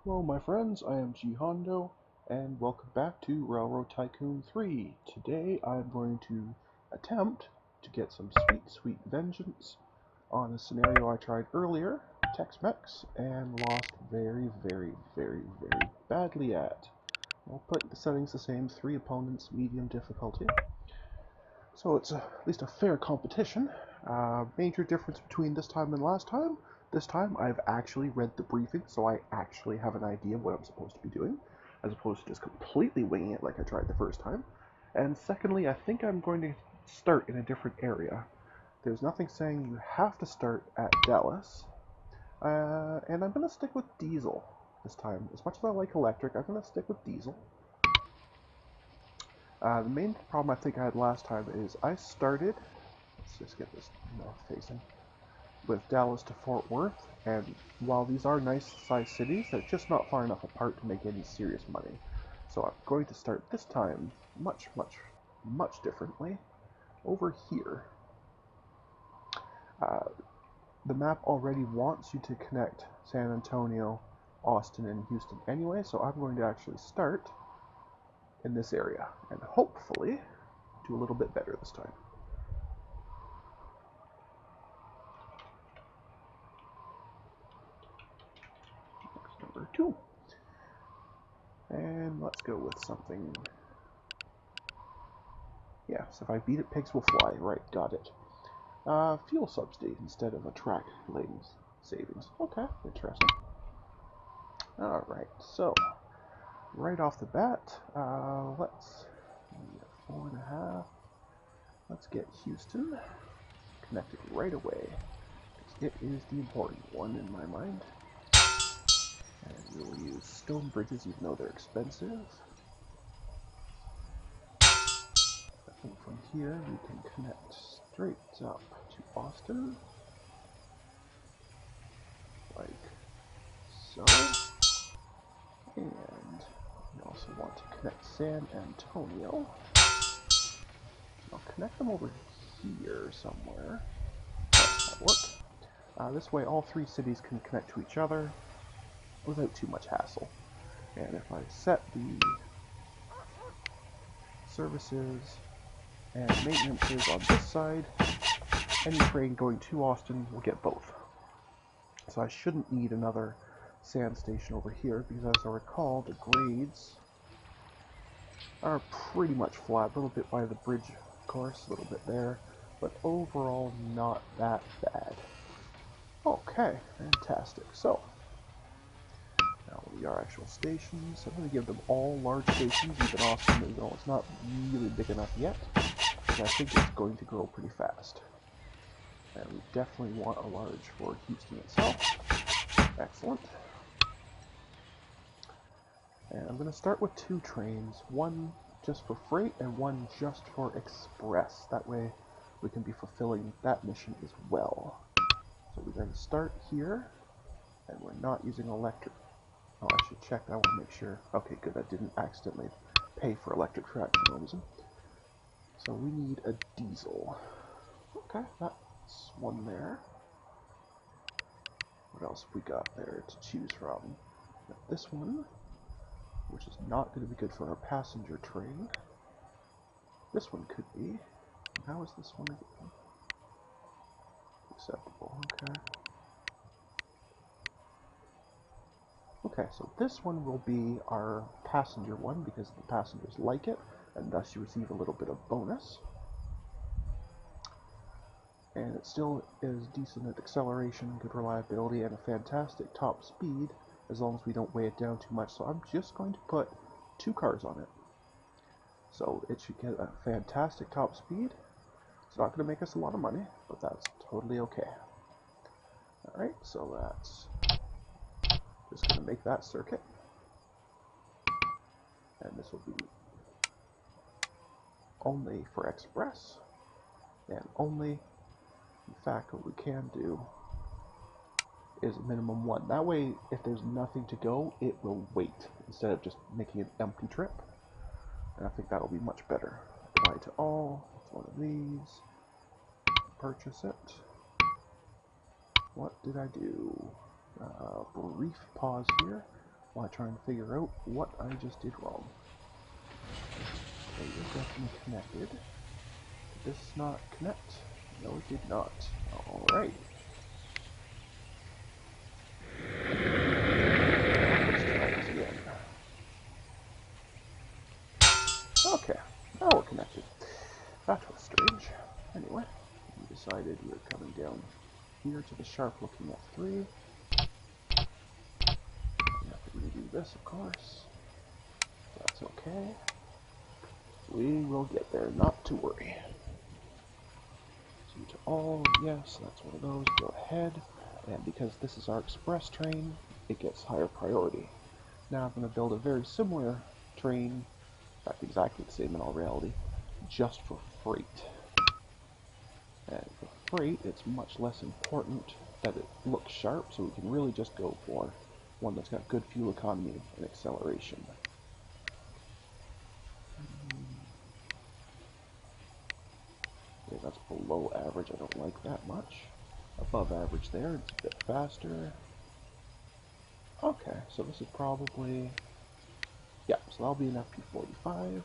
Hello my friends, I am G Hondo, and welcome back to Railroad Tycoon 3. Today I'm going to attempt to get some sweet vengeance on a scenario I tried earlier, Tex Mex, and lost very badly at. I'll put the settings the same, 3 opponents, medium difficulty. So it's at least a fair competition. Major difference between this time and last time. This time I've actually read the briefing, so I actually have an idea of what I'm supposed to be doing, as opposed to just completely winging it like I tried the first time. And secondly, I think I'm going to start in a different area. There's nothing saying you have to start at Dallas, and I'm going to stick with diesel this time. As much as I like electric, I'm going to stick with diesel. The main problem I think I had last time is I started, let's just get this north facing, with Dallas to Fort Worth, and while these are nice sized cities, they're just not far enough apart to make any serious money. So I'm going to start this time much differently over here. The map already wants you to connect San Antonio, Austin, and Houston anyway, so I'm going to actually start in this area and hopefully do a little bit better this time. Next, number 2. And let's go with something. Yeah, so if I beat it, pigs will fly. Right, got it. Fuel subsidy instead of a track lanes savings. Okay, interesting. Alright, so right off the bat, let's 4.5. Let's get Houston connected right away. It is the important one in my mind. And we will use stone bridges even though they're expensive. I think from here we can connect straight up to Austin. Like so. And we also want to connect San Antonio. I'll connect them over here somewhere. That worked. This way all 3 cities can connect to each other without too much hassle. And if I set the services and maintenances on this side, any train going to Austin will get both. So I shouldn't need another sand station over here, because as I recall, the grades are pretty much flat, a little bit by the bridge, of course, a little bit there, but overall not that bad. Okay, fantastic. So, now we are actual stations. I'm going to give them all large stations, even Austin, though it's not really big enough yet, because I think it's going to grow pretty fast. And we definitely want a large for Houston itself. Excellent. And I'm going to start with 2 trains, one just for freight and one just for express. That way we can be fulfilling that mission as well. So we're going to start here, and we're not using electric. Oh, I should check. I want to make sure. Okay, good. I didn't accidentally pay for electric track for no reason. So we need a diesel. Okay, that's one there. What else have we got there to choose from? We got this one, which is not going to be good for our passenger train. This one could be. How is this one again? Acceptable, okay. Okay, so this one will be our passenger one because the passengers like it, and thus you receive a little bit of bonus. And it still is decent at acceleration, good reliability, and a fantastic top speed, as long as we don't weigh it down too much. So I'm just going to put 2 cars on it. So it should get a fantastic top speed. It's not going to make us a lot of money, but that's totally okay. Alright, so that's just going to make that circuit. And this will be only for express, and only, in fact, what we can do is minimum 1. That way, if there's nothing to go, it will wait, instead of just making an empty trip. And I think that'll be much better. Apply to all, it's one of these, purchase it. What did I do? Brief pause here. while I try and figure out what I just did wrong. Okay, you're definitely connected. Did this not connect? No, it did not. Alright. Let's try this again. Okay, now we're connected. That was strange. Anyway, we decided we were coming down here to the sharp looking F3. We have to redo this, of course. That's okay. We will get there, not to worry. To all, yes, that's one of those. Go ahead. And because this is our express train, it gets higher priority. Now I'm going to build a very similar train, in fact exactly the same in all reality, just for freight. And for freight, it's much less important that it looks sharp, so we can really just go for one that's got good fuel economy and acceleration. Okay, that's below average, I don't like that much. Above average there, it's a bit faster. Okay, so this is probably, yeah, so that'll be an FP45.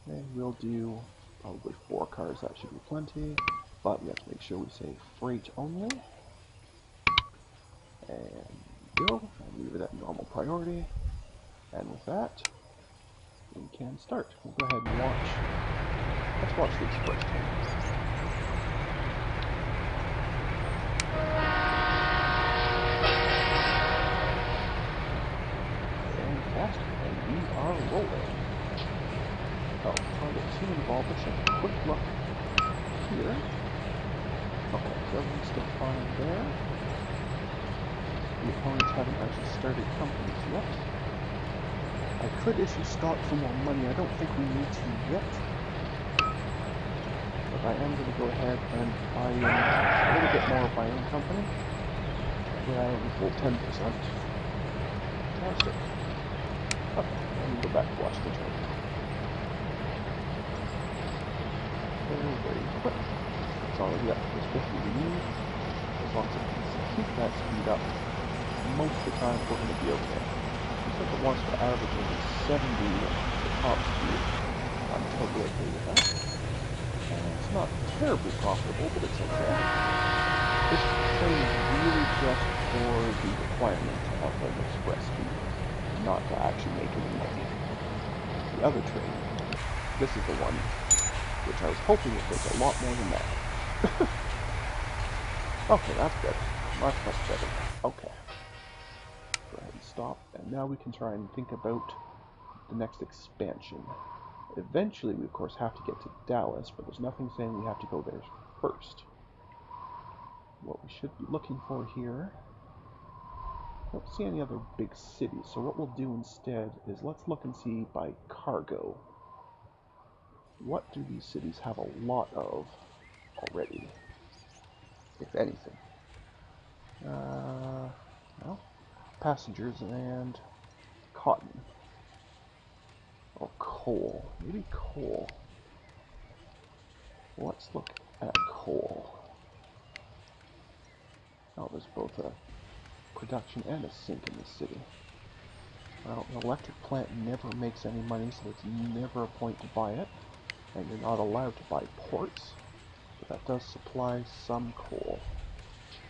And we'll do probably 4 cars, that should be plenty. But we have to make sure we say freight only. And go, and leave it at normal priority. And with that, we can start. We'll go ahead and watch. Let's watch the express train. Fantastic, and we are rolling. Oh, trying to get too involved, let's take a quick look here. Okay, so everything's still fine there. The opponents haven't actually started companies yet. I could issue stock for more money, I don't think we need to yet. But I am going to go ahead and buy in a little bit more of my own company. Where I own full 10%. Fantastic. Okay, let me go back to watch the train. Very quick. That's all we got. There's 50 we need. As long as it can keep that speed up, most of the time we're going to be okay. If it wants to average over 70 the top speed, I'm totally okay with that. And it's not terribly profitable, but it's okay. This train is really just for the requirement of an express speed, not to actually make any money. The other train, this is the one which I was hoping would take a lot more than that. Okay, that's better. Much better. Okay. Go ahead and stop, and now we can try and think about the next expansion. Eventually, we of course have to get to Dallas, but there's nothing saying we have to go there first. What we should be looking for here, I don't see any other big cities, so what we'll do instead is let's look and see by cargo. What do these cities have a lot of already, if anything? Well, passengers and cotton. Or coal. Maybe coal. Let's look at coal. Oh, there's both a production and a sink in this city. Well, an electric plant never makes any money, so it's never a point to buy it. And you're not allowed to buy ports, but that does supply some coal.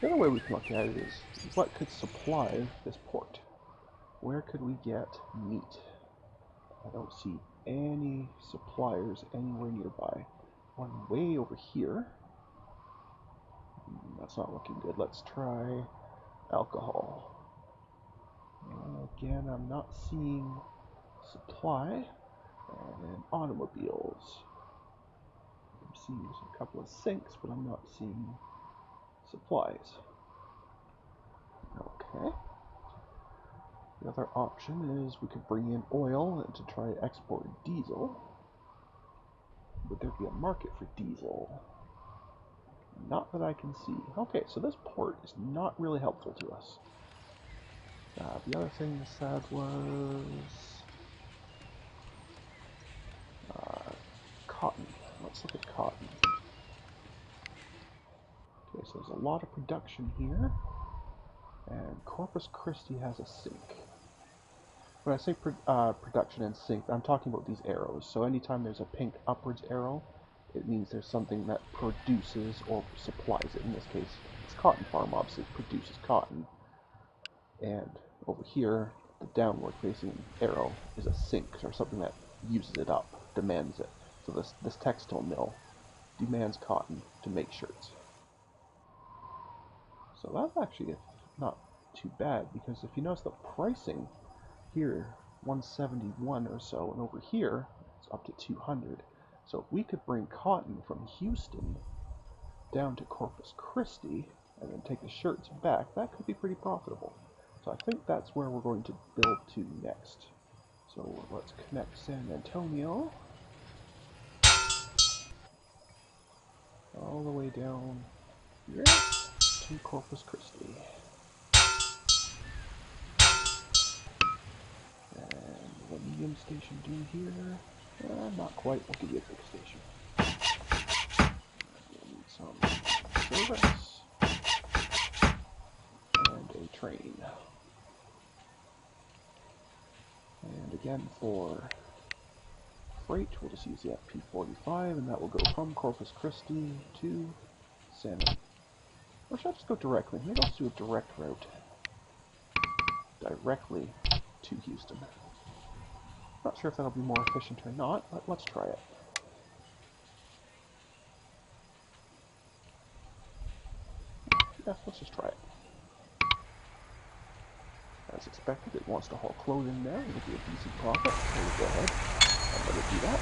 The other way we can look at it is, what could supply this port? Where could we get meat? I don't see any suppliers anywhere nearby. One way over here. That's not looking good. Let's try alcohol. Again, I'm not seeing supply. And automobiles. I'm seeing a couple of sinks, but I'm not seeing supplies. Okay. The other option is we could bring in oil and to try to export diesel. Would there be a market for diesel? Not that I can see. Okay, so this port is not really helpful to us. The other thing they said was cotton. Let's look at cotton. Okay, so there's a lot of production here, And Corpus Christi has a sink. When I say production and sink, I'm talking about these arrows. So anytime there's a pink upwards arrow, it means there's something that produces or supplies it. In this case, it's cotton farm, obviously produces cotton. And over here, the downward facing arrow is a sink, or something that uses it up, demands it. So this textile mill demands cotton to make shirts. So that's actually not too bad, because if you notice the pricing here, 171 or so, and over here it's up to 200. So if we could bring cotton from Houston down to Corpus Christi and then take the shirts back, that could be pretty profitable. So I think that's where we're going to build to next. So let's connect San Antonio all the way down here to Corpus Christi. And what medium station do here? Not quite. We'll give you a big station. We'll need some service and a train. And again, for freight, we'll just use the FP45, and that will go from Corpus Christi to San Antonio. Or should I just go directly? Maybe I'll just do a direct route. Directly to Houston. Not sure if that'll be more efficient or not, but let's try it. Yeah, let's just try it. As expected, it wants to haul clothing now. It'll be a decent profit. So we'll go ahead and let it do that.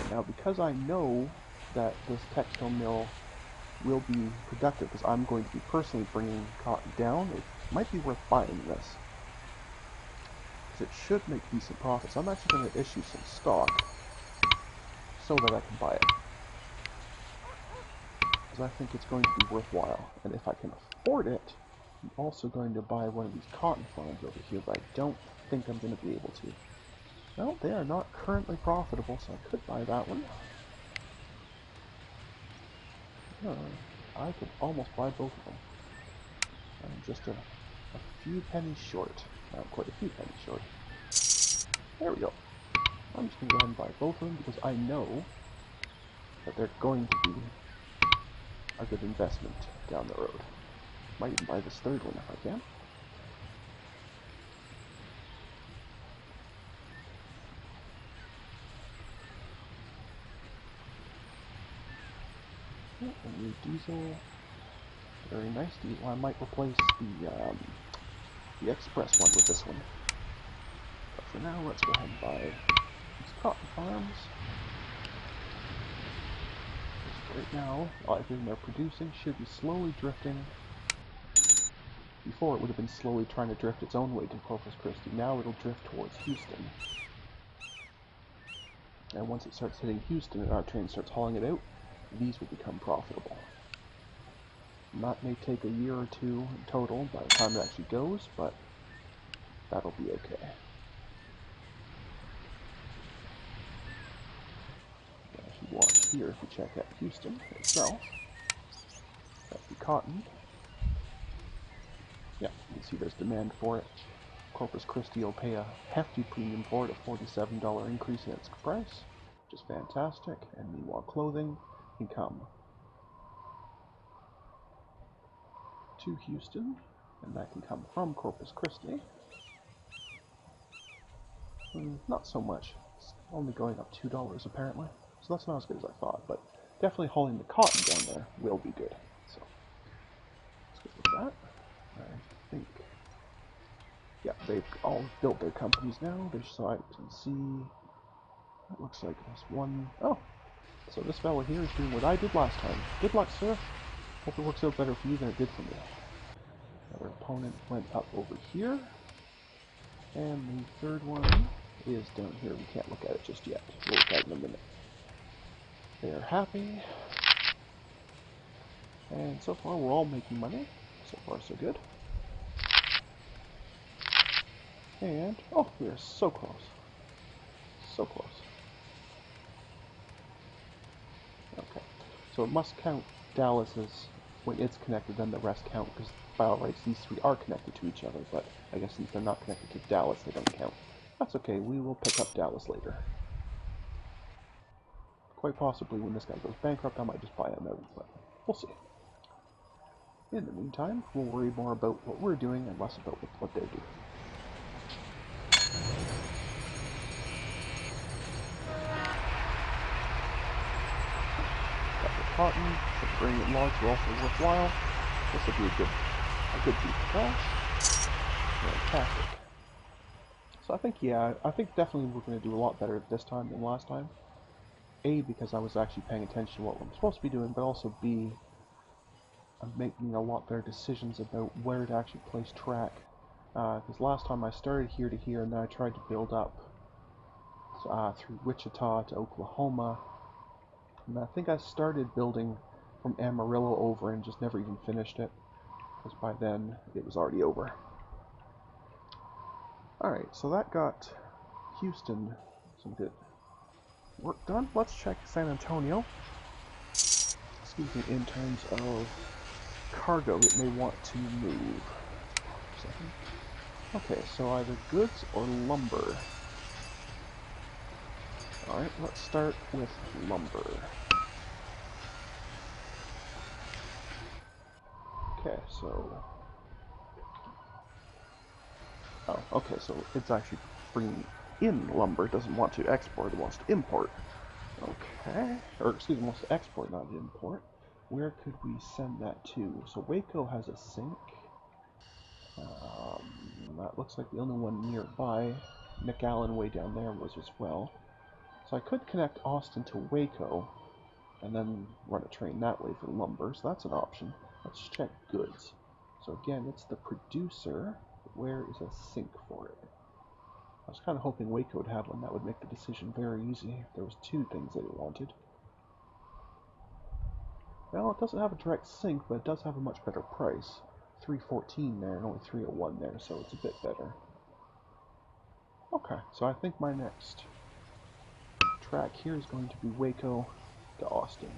And now, because I know that this textile mill will be productive, because I'm going to be personally bringing cotton down, it might be worth buying this. Because it should make decent profits. I'm actually going to issue some stock so that I can buy it. Because I think it's going to be worthwhile. And if I can afford it, I'm also going to buy one of these cotton farms over here, but I don't think I'm going to be able to. Well, they are not currently profitable, so I could buy that one. I could almost buy both of them. I'm just a few pennies short. Not quite a few pennies short. There we go. I'm just going to go ahead and buy both of them because I know that they're going to be a good investment down the road. Might even buy this third one if I can. Oh, a new diesel. Very nice diesel. I might replace the express one with this one. But for now, let's go ahead and buy these cotton farms. Just right now, everything they're producing should be slowly drifting. Before, it would have been slowly trying to drift its own way to Corpus Christi. Now it'll drift towards Houston. And once it starts hitting Houston and our train starts hauling it out, these will become profitable. And that may take a year or two in total by the time it actually goes, but that'll be okay. If you watch here, if we check out Houston itself, that'd be cotton. Yeah, you can see there's demand for it. Corpus Christi will pay a hefty premium for it, a $47 increase in its price, which is fantastic. And meanwhile, clothing can come to Houston, and that can come from Corpus Christi. Not so much. It's only going up $2 apparently, so that's not as good as I thought, but definitely hauling the cotton down there will be good. So let's go with that. I think, yeah, they've all built their companies now. There's, so I can see, that looks like there's one. Oh, so this fellow here is doing what I did last time. Good luck, sir. Hope it works out better for you than it did for me. Another opponent went up over here. And the third one is down here. We can't look at it just yet. We'll look at it in a minute. They are happy. And so far we're all making money. So far so good. And, oh, we are so close. So close. Okay. So it must count Dallas's when it's connected, then the rest count, because by all rights, these three are connected to each other, but I guess since they're not connected to Dallas, they don't count. That's okay, we will pick up Dallas later. Quite possibly when this guy goes bankrupt, I might just buy him out, but we'll see. In the meantime, we'll worry more about what we're doing and less about what they're doing. Got the cotton, but bringing logs are also worthwhile. This will be a good beat to cash. Fantastic. So I think definitely we're going to do a lot better this time than last time. A, because I was actually paying attention to what I'm supposed to be doing, but also B, I'm making a lot better decisions about where to actually place track. Because last time I started here to here, and then I tried to build up through Wichita to Oklahoma. And I think I started building from Amarillo over and just never even finished it, because by then it was already over. Alright, so that got Houston some good work done. Let's check San Antonio. Excuse me, in terms of cargo it may want to move. Okay, so either goods or lumber. Alright, let's start with lumber. Okay, so... Oh, okay, so it's actually bringing in lumber. It doesn't want to export, it wants to import. Okay, or excuse me, wants to export, not import. Where could we send that to? So Waco has a sink. That looks like the only one nearby. McAllen way down there was as well. So I could connect Austin to Waco, and then run a train that way for lumber, so that's an option. Let's check goods. So again, it's the producer. Where is a sink for it? I was kind of hoping Waco would have one. That would make the decision very easy if there was two things that it wanted. Well, it doesn't have a direct sink, but it does have a much better price. $314 there and only $301 there, so it's a bit better. Okay, so I think my next track here is going to be Waco to Austin.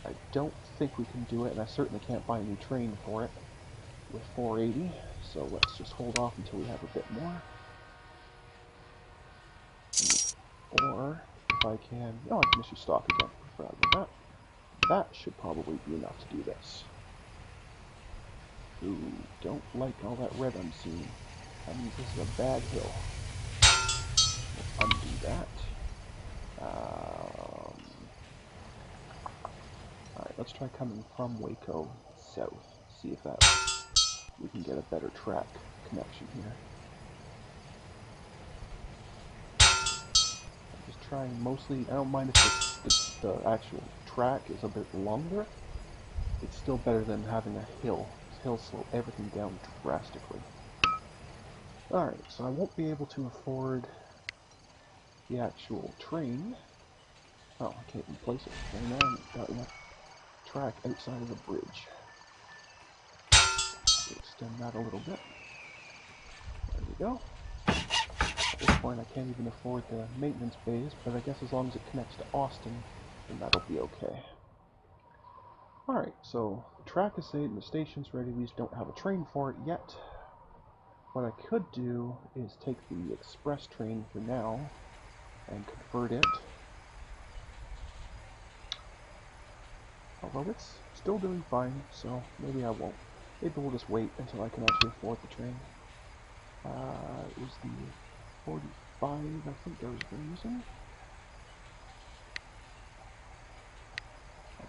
I don't think we can do it, and I certainly can't buy a new train for it with 480, so let's just hold off until we have a bit more. Or, if I can... Oh, I can issue stock again. I forgot about that. That should probably be enough to do this. Ooh, don't like all that red I'm seeing. That means this is a bad hill. Let's undo that. Alright, let's try coming from Waco south. See if that we can get a better track connection here. I'm just trying mostly, I don't mind if the actual track is a bit longer. It's still better than having a hill. Hills slow everything down drastically. Alright, so I won't be able to afford the actual train. Oh, I can't even place it. Very now I've got enough track outside of the bridge. Extend that a little bit. There we go. At this point I can't even afford the maintenance bays, but I guess as long as it connects to Austin, then that'll be okay. Alright, so the track is set and the station's ready, we just don't have a train for it yet. What I could do is take the express train for now and convert it. Although it's still doing fine, so maybe I won't. Maybe we'll just wait until I can actually afford the train. It was the 45, I think I was using.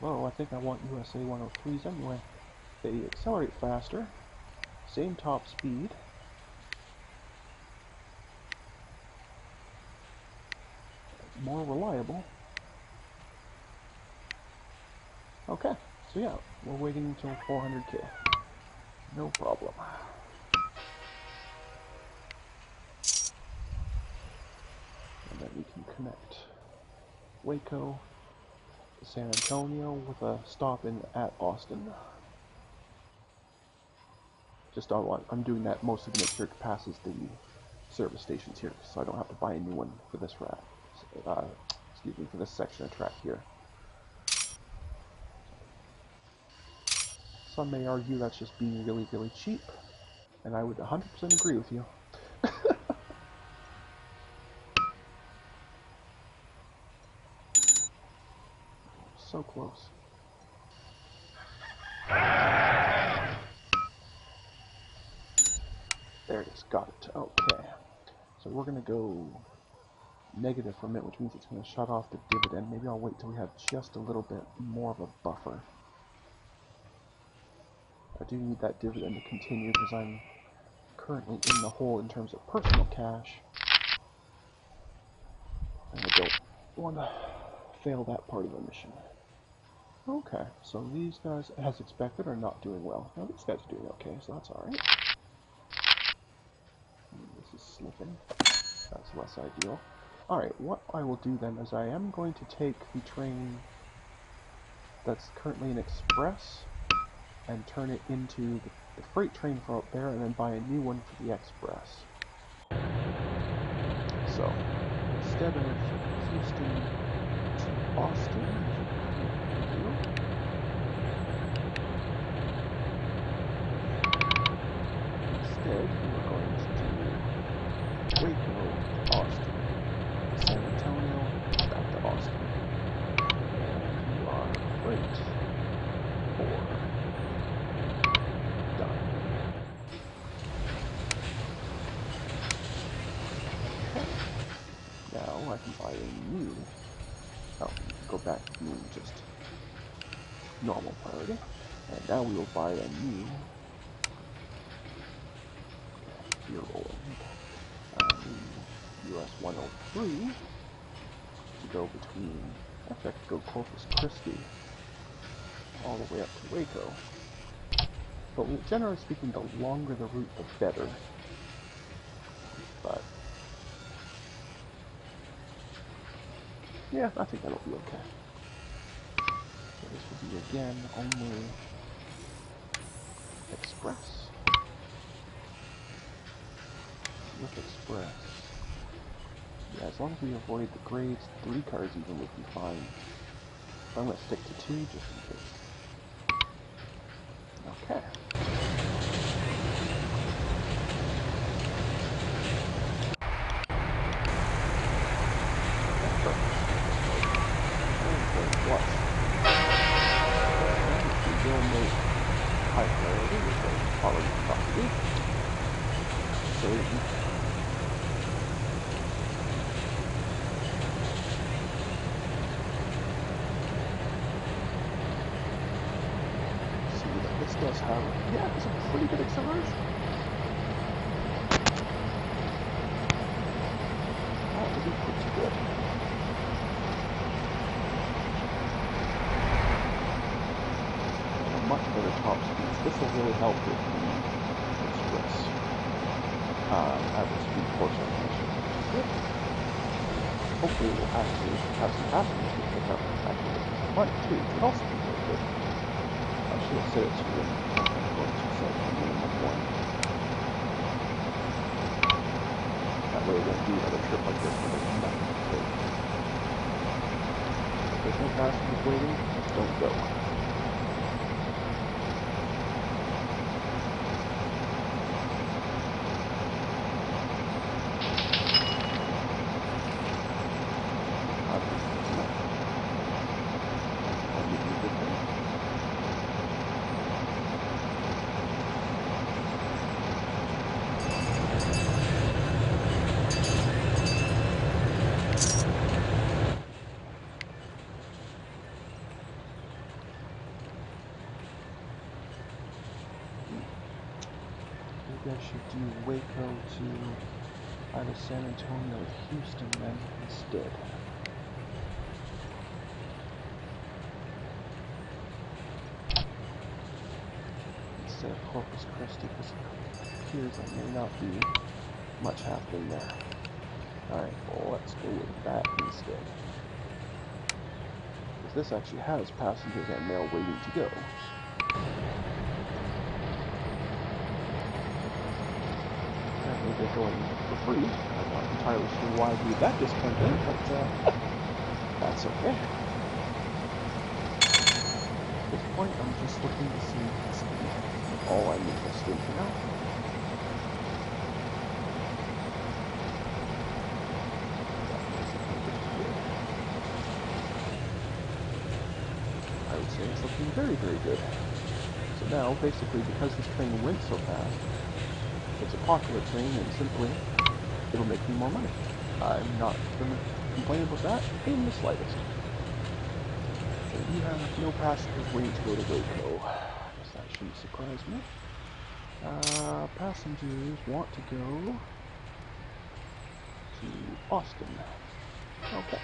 Although I think I want USA 103s anyway. They accelerate faster, same top speed. More reliable. Okay, so yeah, we're waiting until 400k. No problem. And then we can connect Waco to San Antonio with a stop in at Austin. Just I'm doing that mostly to make sure it passes the service stations here, so I don't have to buy a new one for this rack. Excuse me, for this section of track here. Some may argue that's just being really, really cheap, and I would 100% agree with you. So close. There it is, got it. Okay. So we're going to go negative for a minute, which means it's going to shut off the dividend. Maybe I'll wait till we have just a little bit more of a buffer. I do need that dividend to continue because I'm currently in the hole in terms of personal cash. And I don't want to fail that part of the mission. Okay, so these guys, as expected, are not doing well. Now these guys are doing okay, so that's alright. This is slipping. That's less ideal. Alright, what I will do then is I am going to take the train that's currently an express and turn it into the freight train for out there and then buy a new one for the express. So, instead of Houston to Austin, as we currently do, instead we are going to do Waco to Austin, San Antonio, back to Austin. And you are freight for done. Okay. Now I can buy a new, go back to being just normal priority. And now we will buy a new gear rolling. US 103 to go between, actually I could go Corpus Christi all the way up to Waco. But generally speaking, the longer the route, the better. But yeah, I think that'll be okay. So this will be again only express. With express. Yeah, as long as we avoid the grades, 3 cars even would be fine. But I'm going to stick to 2 just in case. Okay. We will make high priority, which I already probably. So see that this does have, yeah, it's a pretty good acceleration. That would be pretty good. And a much better top speeds. This will really help with the express average speed portion of the mission, which is good. Hopefully we'll actually have some passengers to pick up and actually get some money too, which would also be really good. I should have said it to them. I'm going to set the minimum 1. That way I won't do another trip like this where there's nothing to take. If there's no passengers waiting, don't go. Maybe I should do Waco to either San Antonio or Houston then instead. Instead of Corpus Christi, because it appears there may not be much happening there. Alright, well let's go with that instead. Because this actually has passengers and mail waiting to go. Apparently they're going for free. I'm not entirely sure why I gave that discount in, but that's okay. At this point, I'm just looking to see all I'm interested in now. I would say it's looking very, very good. So now, basically, because this train went so fast, it's a popular train, and simply, it'll make me more money. I'm not going to complain about that in the slightest. So you have no passengers waiting to go to Waco. I guess that shouldn't surprise me. Passengers want to go to Austin. Okay.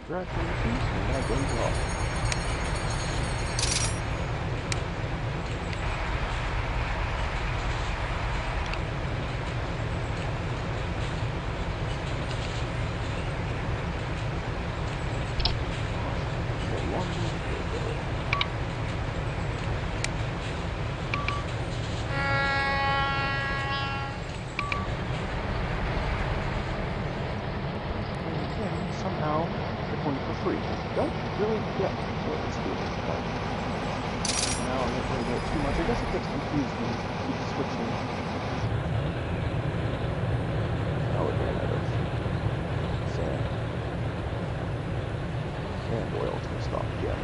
Congratulations, you're now going to Austin. Somehow, they're going for free. I don't really get what it's doing, but now I'm not going to get too much. I guess it gets confused when you keep switching. Oh, it ran out of sand. And oil to stop again.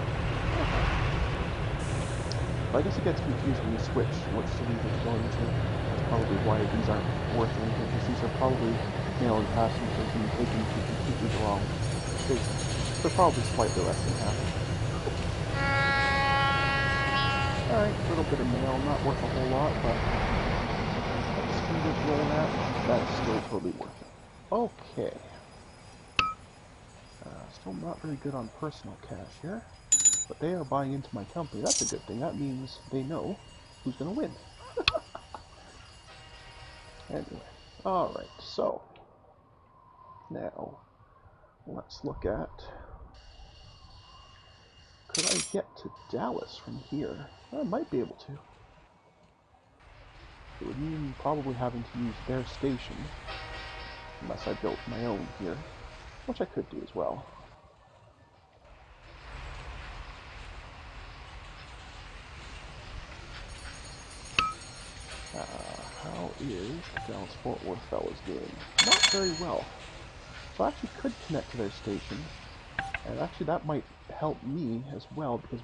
Okay. But I guess it gets confused when you switch what city you're going to. That's probably why these aren't worth anything, because these are probably mailing passengers and taking to completely the wrong station. They're probably slightly less than half. Alright, a little bit of mail, not worth a whole lot, but at the speed it's rolling at, that's still totally worth it. Okay. Still not very good on personal cash here, but they are buying into my company. That's a good thing. That means they know who's going to win. Anyway, alright, so now let's look at, could I get to Dallas from here? I might be able to. It would mean probably having to use their station, unless I built my own here, which I could do as well. How is the Dallas-Fort Worth fellas doing? Not very well. So I actually could connect to their station, and actually that might help me as well, because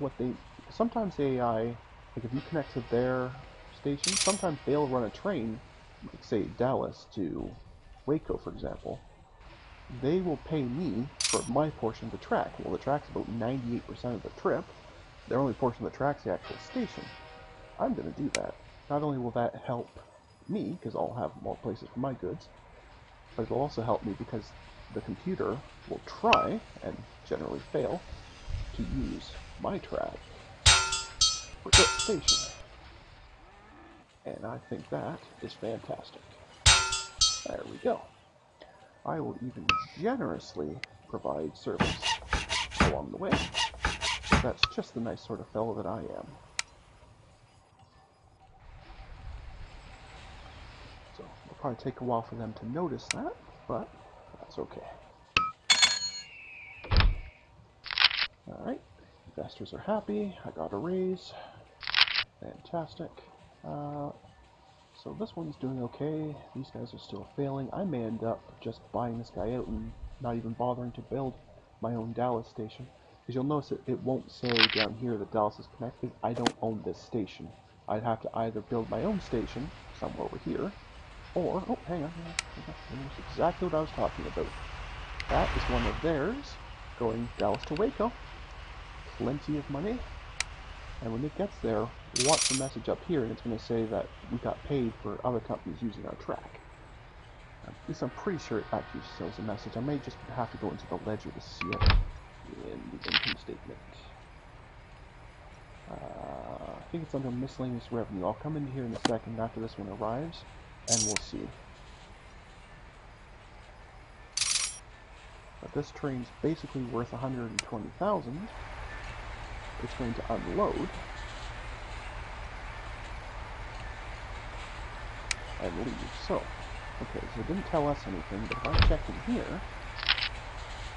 sometimes the AI, like if you connect to their station, sometimes they'll run a train, like say Dallas to Waco, for example. They will pay me for my portion of the track. Well, the track's about 98% of the trip. Their only portion of the track's the actual station. I'm going to do that. Not only will that help me, because I'll have more places for my goods, but it'll also help me because the computer will try, and generally fail, to use my track for its station. And I think that is fantastic. There we go. I will even generously provide service along the way. That's just the nice sort of fellow that I am. So it'll probably take a while for them to notice that, but that's okay. Alright, investors are happy. I got a raise. Fantastic. So this one's doing okay. These guys are still failing. I may end up just buying this guy out and not even bothering to build my own Dallas station. Because you'll notice it won't say down here that Dallas is connected. I don't own this station. I'd have to either build my own station somewhere over here, or, oh, hang on, that's exactly what I was talking about. That is one of theirs, going Dallas to Waco. Plenty of money. And when it gets there, watch the message up here, and it's going to say that we got paid for other companies using our track. At least I'm pretty sure it actually shows a message. I may just have to go into the ledger to see it in the income statement. I think it's under miscellaneous revenue. I'll come in here in a second after this one arrives, and we'll see. But this train's basically worth $120,000. It's going to unload and leave. So, okay, so it didn't tell us anything, but if I check in here,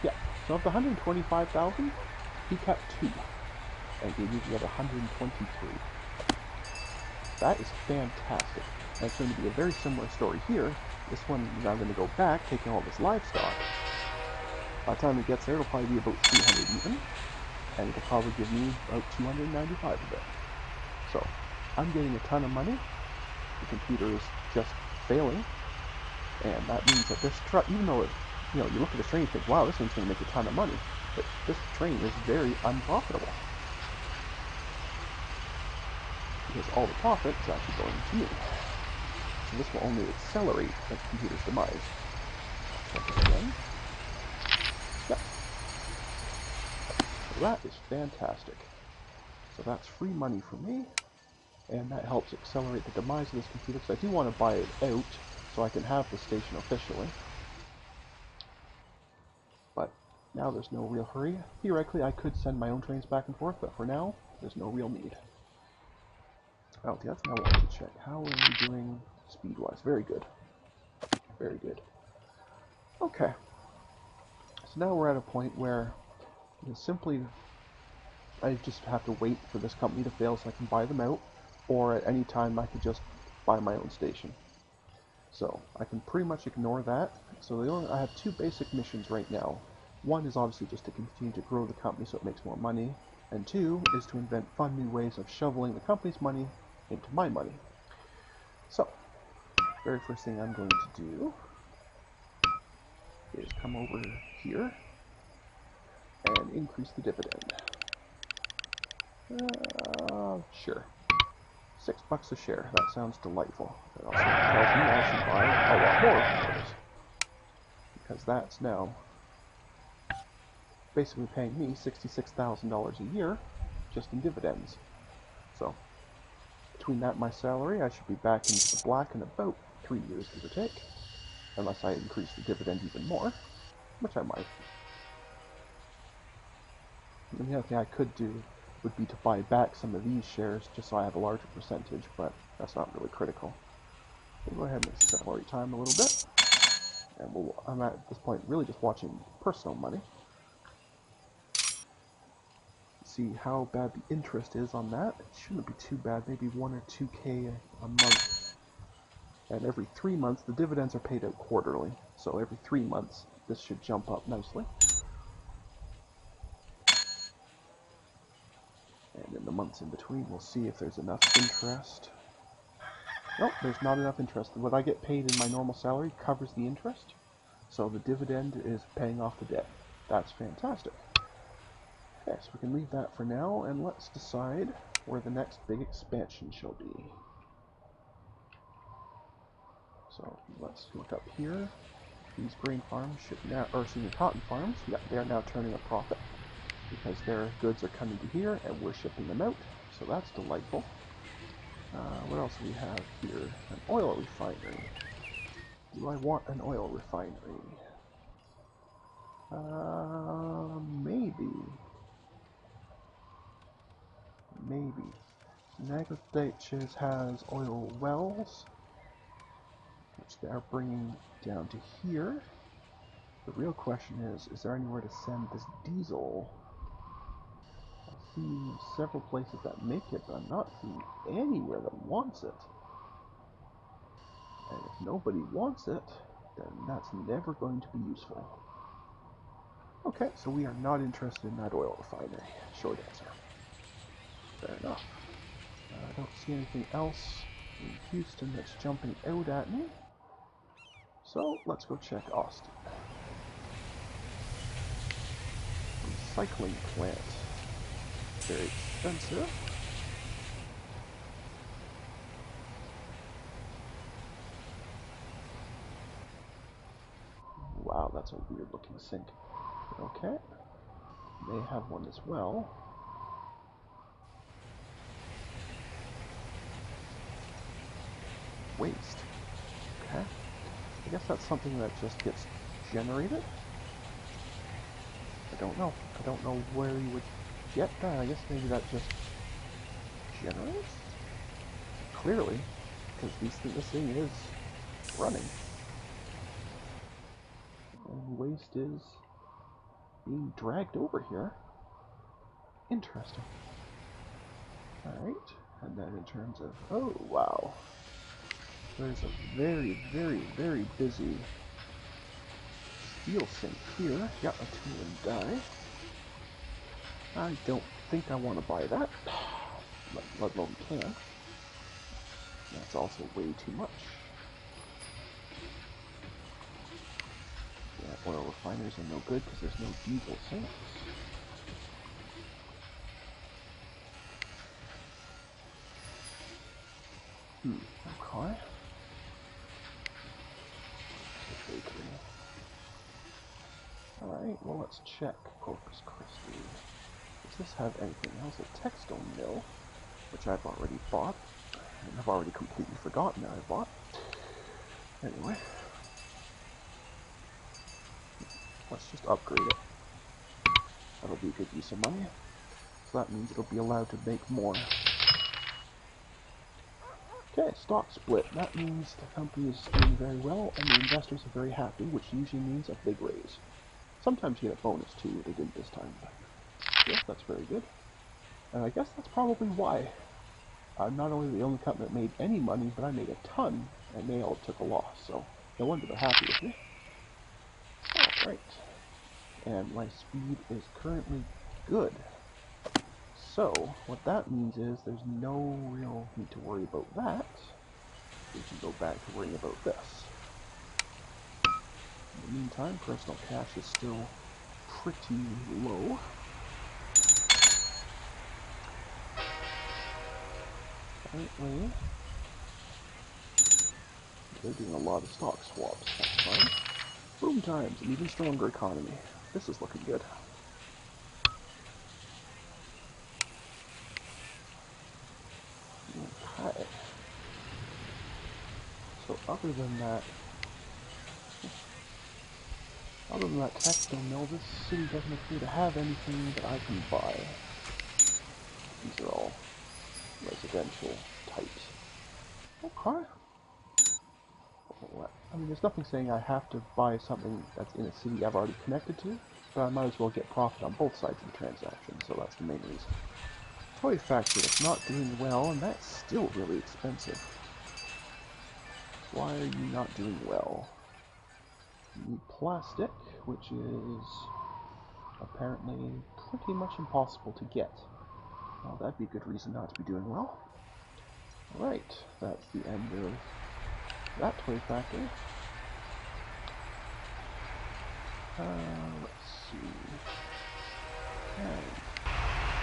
yeah, so of the $125,000, he kept 2. and gave me the other 123. That is fantastic. And it's going to be a very similar story here. This one, I'm going to go back, taking all this livestock. By the time it gets there, it'll probably be about 300 even, and it'll probably give me about 295 of it. So, I'm getting a ton of money. The computer is just failing, and that means that this truck, even though it, you look at this train and think, wow, this thing's going to make a ton of money, but this train is very unprofitable. Because all the profit is actually going to me. So this will only accelerate the computer's demise. Check it again. Yep. So that is fantastic. So that's free money for me, and that helps accelerate the demise of this computer, because I do want to buy it out so I can have the station officially. But now there's no real hurry. Theoretically, I could send my own trains back and forth, but for now, there's no real need. Oh, the other thing I wanted to check, how are we doing speed-wise? Very good. Very good. Okay. So now we're at a point where simply I just have to wait for this company to fail so I can buy them out, or at any time I could just buy my own station. So I can pretty much ignore that. So I have two basic missions right now. One is obviously just to continue to grow the company so it makes more money, and two is to invent fun new ways of shoveling the company's money into my money. So, very first thing I'm going to do is come over here and increase the dividend. Sure. $6 a share. That sounds delightful. It also tells me I should buy a lot more of those, because that's now basically paying me $66,000 a year just in dividends. So, between that and my salary, I should be back into the black in about 3 years, give or take. Unless I increase the dividend even more, which I might. And the other thing I could do would be to buy back some of these shares just so I have a larger percentage, but that's not really critical. We'll go ahead and accelerate time a little bit. And I'm at this point really just watching personal money. See how bad the interest is on that. It shouldn't be too bad, maybe 1 or 2K a month. And every 3 months, the dividends are paid out quarterly. So every 3 months, this should jump up nicely. And in the months in between, we'll see if there's enough interest. Nope, there's not enough interest. What I get paid in my normal salary covers the interest. So the dividend is paying off the debt. That's fantastic. Okay, so we can leave that for now, and let's decide where the next big expansion shall be. So let's look up here. These grain farms should now, or excuse me, cotton farms, yeah, they are now turning a profit because their goods are coming to here and we're shipping them out. So that's delightful. What else do we have here? An oil refinery. Do I want an oil refinery? Maybe. Maybe. Nagatoches has oil wells, which they are bringing down to here. The real question is there anywhere to send this diesel? I see several places that make it, but I'm not seeing anywhere that wants it. And if nobody wants it, then that's never going to be useful. Okay, so we are not interested in that oil refinery. Short answer. Fair enough. I don't see anything else in Houston that's jumping out at me. So let's go check Austin. Recycling plant. Very expensive. Wow, that's a weird looking sink. Okay. May have one as well. Waste. Okay. I guess that's something that just gets generated? I don't know. I don't know where you would get that. I guess maybe that just generates? Clearly, because this thing is running. And waste is being dragged over here. Interesting. Alright, and then in terms of... Oh, wow. There's a very, very, very busy steel sink here. Got a 2 and die. I don't think I want to buy that. Let alone can. That's also way too much. Yeah, oil refiners are no good because there's no diesel sinks. Okay. Bakery. Alright, well let's check Corpus Christi. Does this have anything else? A textile mill, which I've already bought. And I've already completely forgotten that I bought. Anyway. Let's just upgrade it. That'll be a good use of money. So that means it'll be allowed to make more. Okay, stock split. That means the company is doing very well and the investors are very happy, which usually means a big raise. Sometimes you get a bonus too, they didn't this time, but yeah, that's very good. And I guess that's probably why I'm not only the only company that made any money, but I made a ton, and they all took a loss, so no wonder they're happy with me. Alright. And my speed is currently good. So, what that means is there's no real need to worry about that. We can go back to worrying about this. In the meantime, personal cash is still pretty low. Apparently, they're doing a lot of stock swaps. That's fine. Boom times, an even stronger economy. This is looking good. Okay. So other than that textile mill, this city doesn't appear to have anything that I can buy. These are all residential types. Okay. I mean, there's nothing saying I have to buy something that's in a city I've already connected to, but I might as well get profit on both sides of the transaction, so that's the main reason. Toy factory that's not doing well, and that's still really expensive. Why are you not doing well? You need plastic, which is apparently pretty much impossible to get. Well, that'd be a good reason not to be doing well. Alright, that's the end of that toy factory. Let's see. And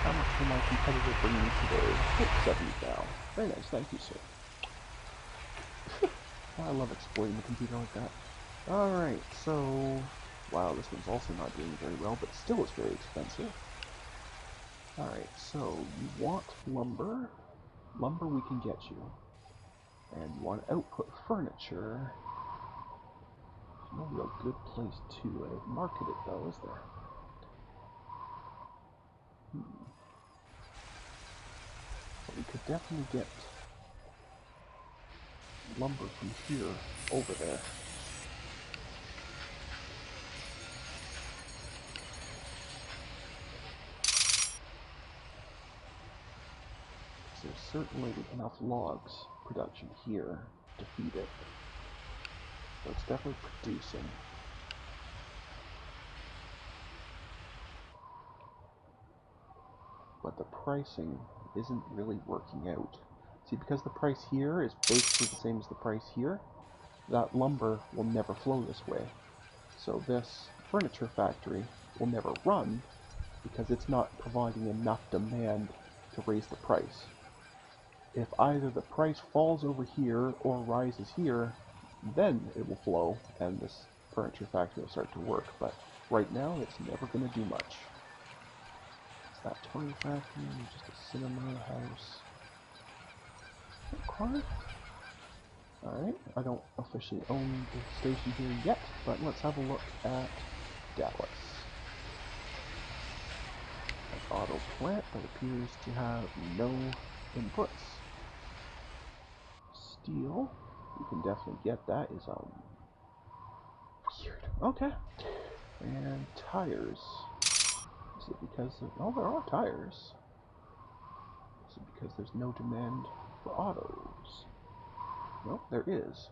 how much will my competitor bring me today? 70 now. Very nice, thank you, sir. I love exploiting the computer like that. Alright, so... Wow, this one's also not doing very well, but still it's very expensive. Alright, so you want lumber. Lumber we can get you. And you want output furniture. There's no real good place to market it though, is there? But we could definitely get lumber from here over there. There's certainly enough logs production here to feed it. So it's definitely producing. But the pricing isn't really working out. See, because the price here is basically the same as the price here, that lumber will never flow this way. So this furniture factory will never run because it's not providing enough demand to raise the price. If either the price falls over here or rises here, then it will flow and this furniture factory will start to work. But right now, it's never going to do much. It's that toy factory, just a cinema house. Okay. Alright, I don't officially own the station here yet, but let's have a look at Dallas. An auto plant that appears to have no inputs. Steel, you can definitely get that, is weird. Okay. And tires. Is it because of... Oh, there are tires. Is it because there's no demand for autos? Well, there is.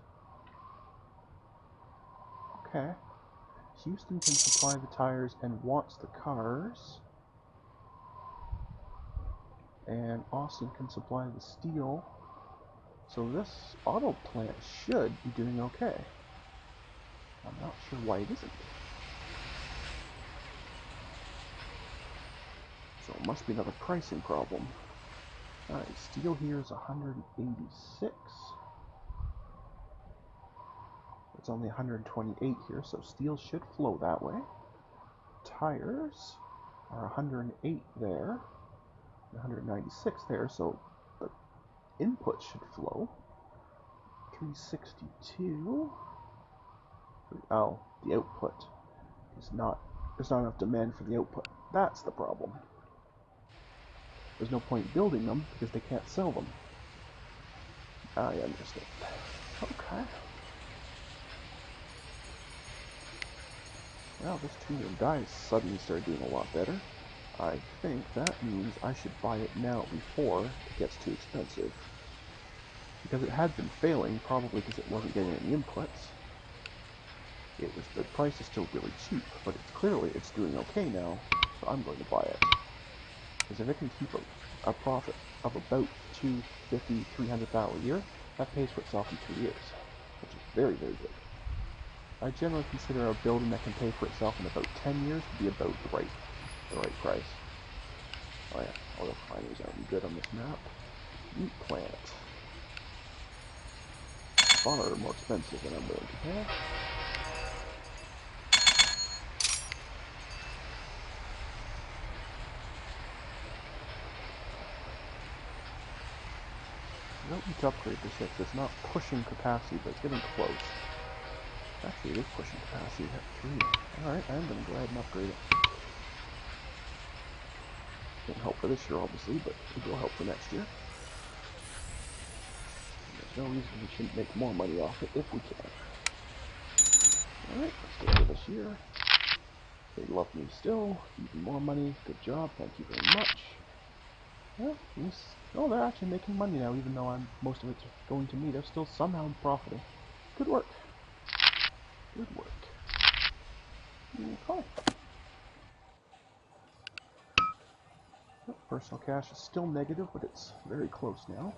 Okay. Houston can supply the tires and wants the cars. And Austin can supply the steel. So this auto plant should be doing okay. I'm not sure why it isn't. So it must be another pricing problem. Alright, steel here is 186. It's only 128 here, so steel should flow that way. Tires are 108 there, 196 there, so the input should flow. 362. Oh, the output is not. There's not enough demand for the output. That's the problem. There's no point building them because they can't sell them. I understand. Okay. Well, this tuner die suddenly started doing a lot better. I think that means I should buy it now before it gets too expensive. Because it had been failing, probably because it wasn't getting any inputs. The price is still really cheap, but clearly it's doing okay now, so I'm going to buy it. Because if it can keep a profit of about $250, $300 a year, that pays for itself in 2 years, which is very, very good. I generally consider a building that can pay for itself in about 10 years to be about the right price. Oh yeah, oil refineries aren't good on this map. Meat plant. Far more expensive than I'm willing to pay. I don't need to upgrade to 6. It's not pushing capacity, but it's getting close. Actually, it is pushing capacity at 3. Alright, I'm going to go ahead and upgrade it. Won't help for this year, obviously, but it will help for next year. And there's no reason we shouldn't make more money off it if we can. Alright, let's go for this year. They love me still. Even more money. Good job. Thank you very much. Well, oh, they're actually making money now, even though most of it's going to me. They're still somehow profiting. Good work. Good work. Okay. Well, personal cash is still negative, but it's very close now.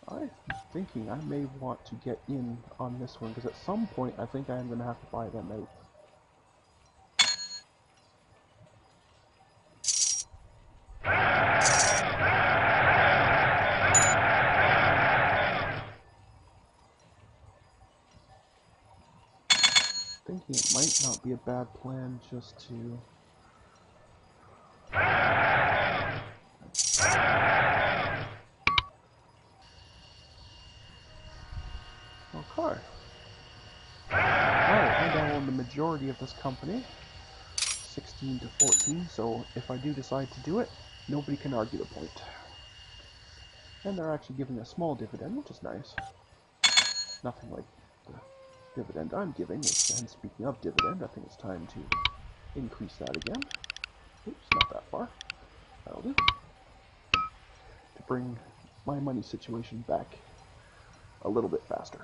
I'm thinking I may want to get in on this one, because at some point I think I am going to have to buy them out. Thinking it might not be a bad plan just to... Okay. Alright, I now own the majority of this company. 16 to 14, so if I do decide to do it, nobody can argue the point. And they're actually giving a small dividend, which is nice. Nothing like the dividend I'm giving, and speaking of dividend, I think it's time to increase that again. Oops, not that far. That'll do. To bring my money situation back a little bit faster.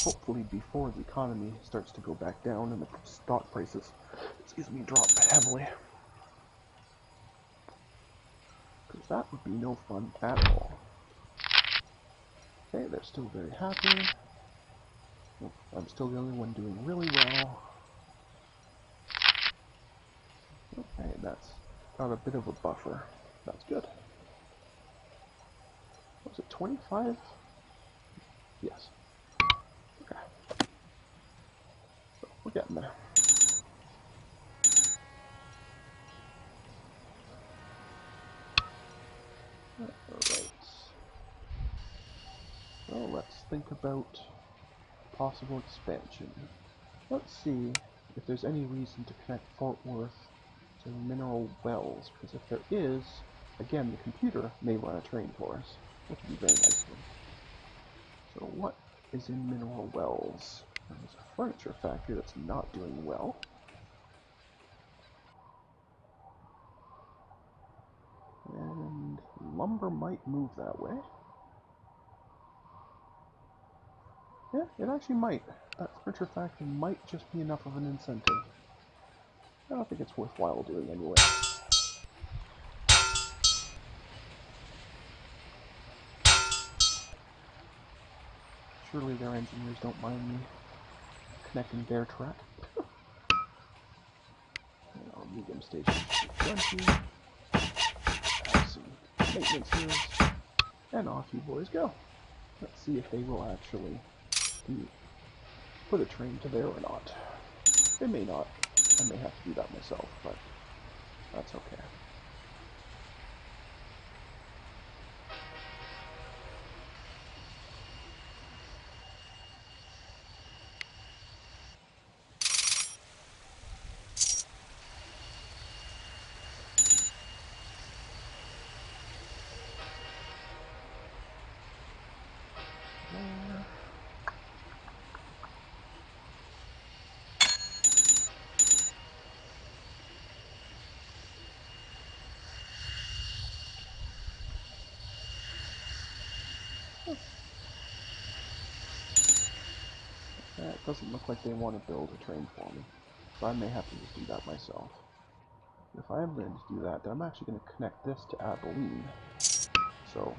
Hopefully before the economy starts to go back down and the stock prices, drop heavily. Because that would be no fun at all. Okay, they're still very happy. Nope, I'm still the only one doing really well. Okay, that's got a bit of a buffer. That's good. Was it 25? Yes. Okay. So we're getting there. Alright. So let's think about possible expansion. Let's see if there's any reason to connect Fort Worth to Mineral Wells, because if there is, again, the computer may run a train for us, which would be very nice of them. So what is in mineral wells. There's a furniture factory that's not doing well. And lumber might move that way. Yeah, it actually might. That furniture factory might just be enough of an incentive. I don't think it's worthwhile doing anyway. Surely their engineers don't mind me connecting their track. Our medium station should be 20. Have some maintenance moves. And off you boys go. Let's see if they will actually put a train to there or not. They may not. I may have to do that myself, but that's okay. It doesn't look like they want to build a train for me, so I may have to just do that myself. If I am going to do that, then I'm actually going to connect this to Abilene. So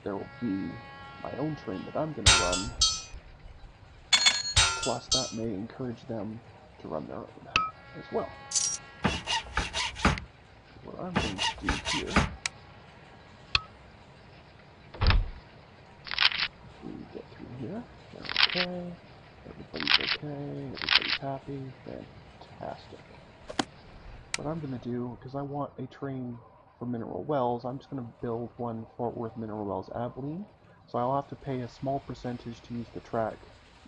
there will be my own train that I'm going to run, plus that may encourage them to run their own as well. What I'm going to do here, we get through here, they're okay, everybody's okay, everybody's happy, fantastic. What I'm going to do, because I want a train for Mineral Wells, I'm just going to build one Fort Worth Mineral Wells Abilene. So I'll have to pay a small percentage to use the track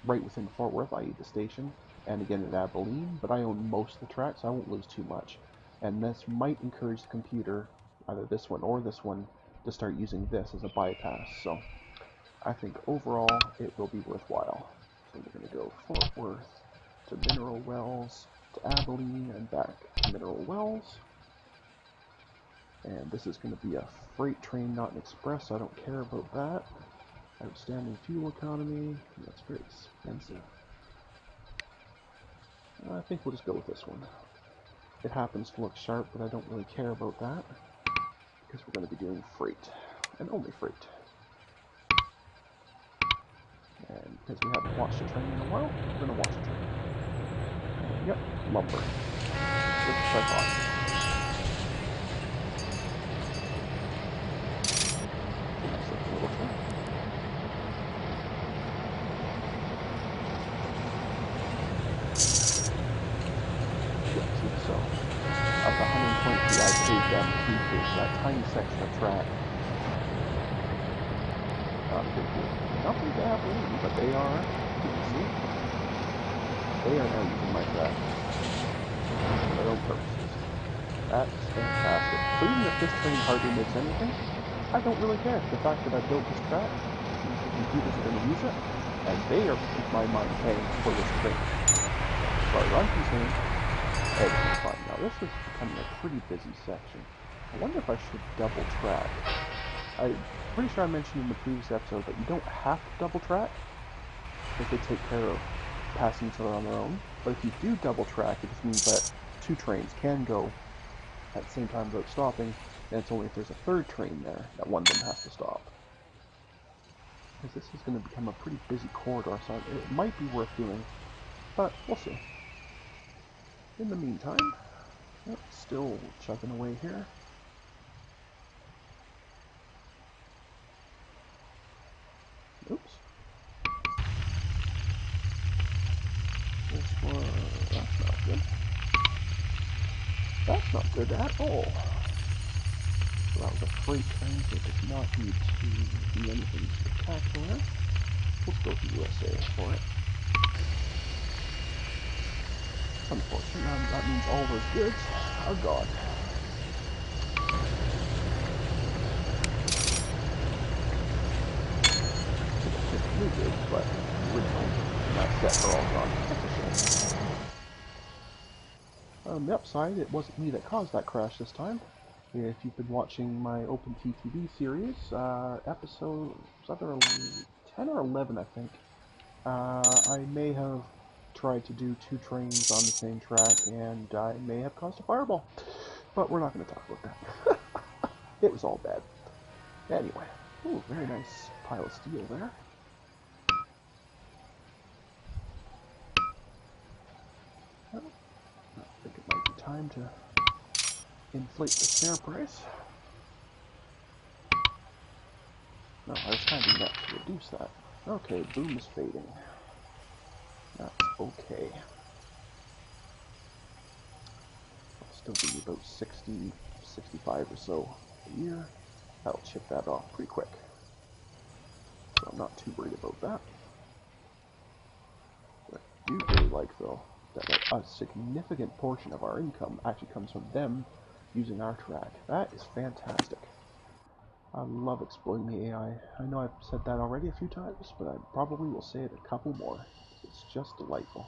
right within Fort Worth, i.e. the station, and again at Abilene, but I own most of the track, so I won't lose too much. And this might encourage the computer, either this one or this one, to start using this as a bypass. So I think overall it will be worthwhile. So we're going to go Fort Worth to Mineral Wells, to Abilene, and back to Mineral Wells. And this is going to be a freight train, not an express, so I don't care about that. Outstanding fuel economy, that's very expensive. I think we'll just go with this one. It happens to look sharp, but I don't really care about that, because we're going to be doing freight, and only freight. And because we haven't watched a train in a while, we're going to watch a train. And yep, lumber. Just as I thought. So, of the 120 I paid them to create that tiny section of track. Not a big deal. Nothing to Abilene, but they are, you can see, they are now using my track for their own purposes. That's fantastic. So even if this train hardly makes anything, I don't really care. The fact that I built this track, the computers are going to use it, and they are, in my mind, paying for this train. As far as I'm concerned, everything's fine. Now this is becoming a pretty busy section. I wonder if I should double track. I'm pretty sure I mentioned in the previous episode that you don't have to double track if they take care of passing each other on their own. But if you do double track, it just means that two trains can go at the same time without stopping, and it's only if there's a third train there that one of them has to stop. Because this is going to become a pretty busy corridor, so it might be worth doing, but we'll see. In the meantime, still chugging away here. Oops. This one, that's not good. That's not good at all. So that was a freight train, so it does not need to be anything spectacular. Let's go to USA for it. Unfortunately, that means all those goods are gone. new rigs, but the original set are all gone. That's a shame. On the upside, it wasn't me that caused that crash this time. If you've been watching my OpenTTV series, episode was either 10 or 11, I think, I may have tried to do 2 trains on the same track, and I may have caused a fireball. But we're not going to talk about that. It was all bad. Anyway, ooh, very nice pile of steel there. Well, I think it might be time to inflate the snare price. No, I was trying to do that to reduce that. Okay, boom is fading. That's okay. I'll still be about 60, 65 or so a year. That'll chip that off pretty quick. So I'm not too worried about that. What I do really like, though, that a significant portion of our income actually comes from them using our track. That is fantastic. I love exploiting the AI. I know I've said that already a few times, but I probably will say it a couple more. It's just delightful.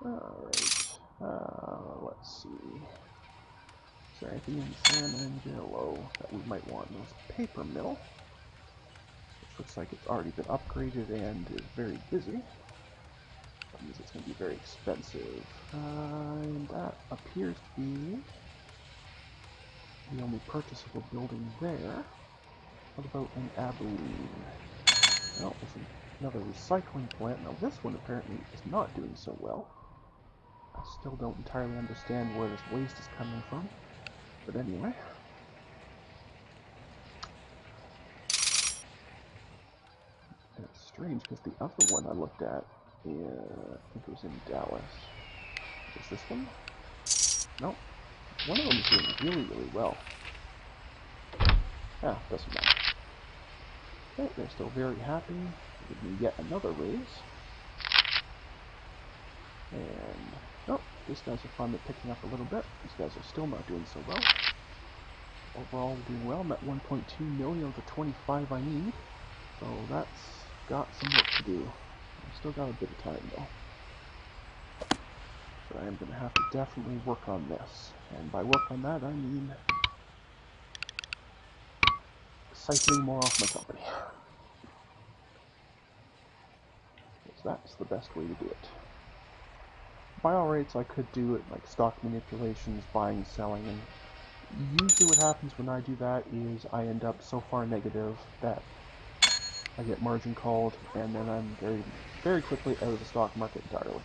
Alright, let's see. Is there anything in San Angelo that we might want? There's a paper mill, which looks like it's already been upgraded and is very busy. That means it's going to be very expensive. And that appears to be the only purchasable building there. What about in Abilene? Well, there's another recycling plant. Now this one apparently is not doing so well. I still don't entirely understand where this waste is coming from. But anyway. And it's strange because the other one I looked at, I think it was in Dallas. Is this one? No. One of them is doing really, really well. Ah, doesn't matter. Okay, they're still very happy. Give me yet another raise. And, oh, these guys are finally picking up a little bit. These guys are still not doing so well. Overall, we're doing well. I'm at 1.2 million of the 25 I need. So that's got some work to do. I've still got a bit of time, though. But I am going to have to definitely work on this. And by work on that, I mean siphoning more off my company. Because that's the best way to do it. By all rates, I could do it like stock manipulations, buying, selling, and usually what happens when I do that is I end up so far negative that I get margin called, and then I'm very quickly out of the stock market entirely.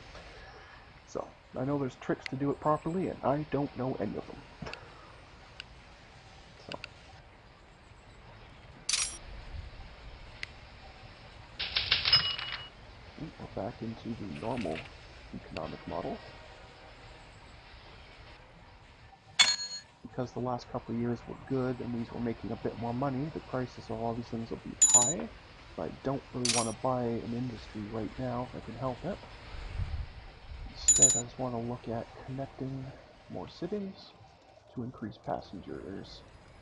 So, I know there's tricks to do it properly, and I don't know any of them. So. We're back into the normal economic model. Because the last couple of years were good, and means we're making a bit more money, the prices of all these things will be high. But I don't really want to buy an industry right now if I can help it. Instead, I just want to look at connecting more cities to increase passengers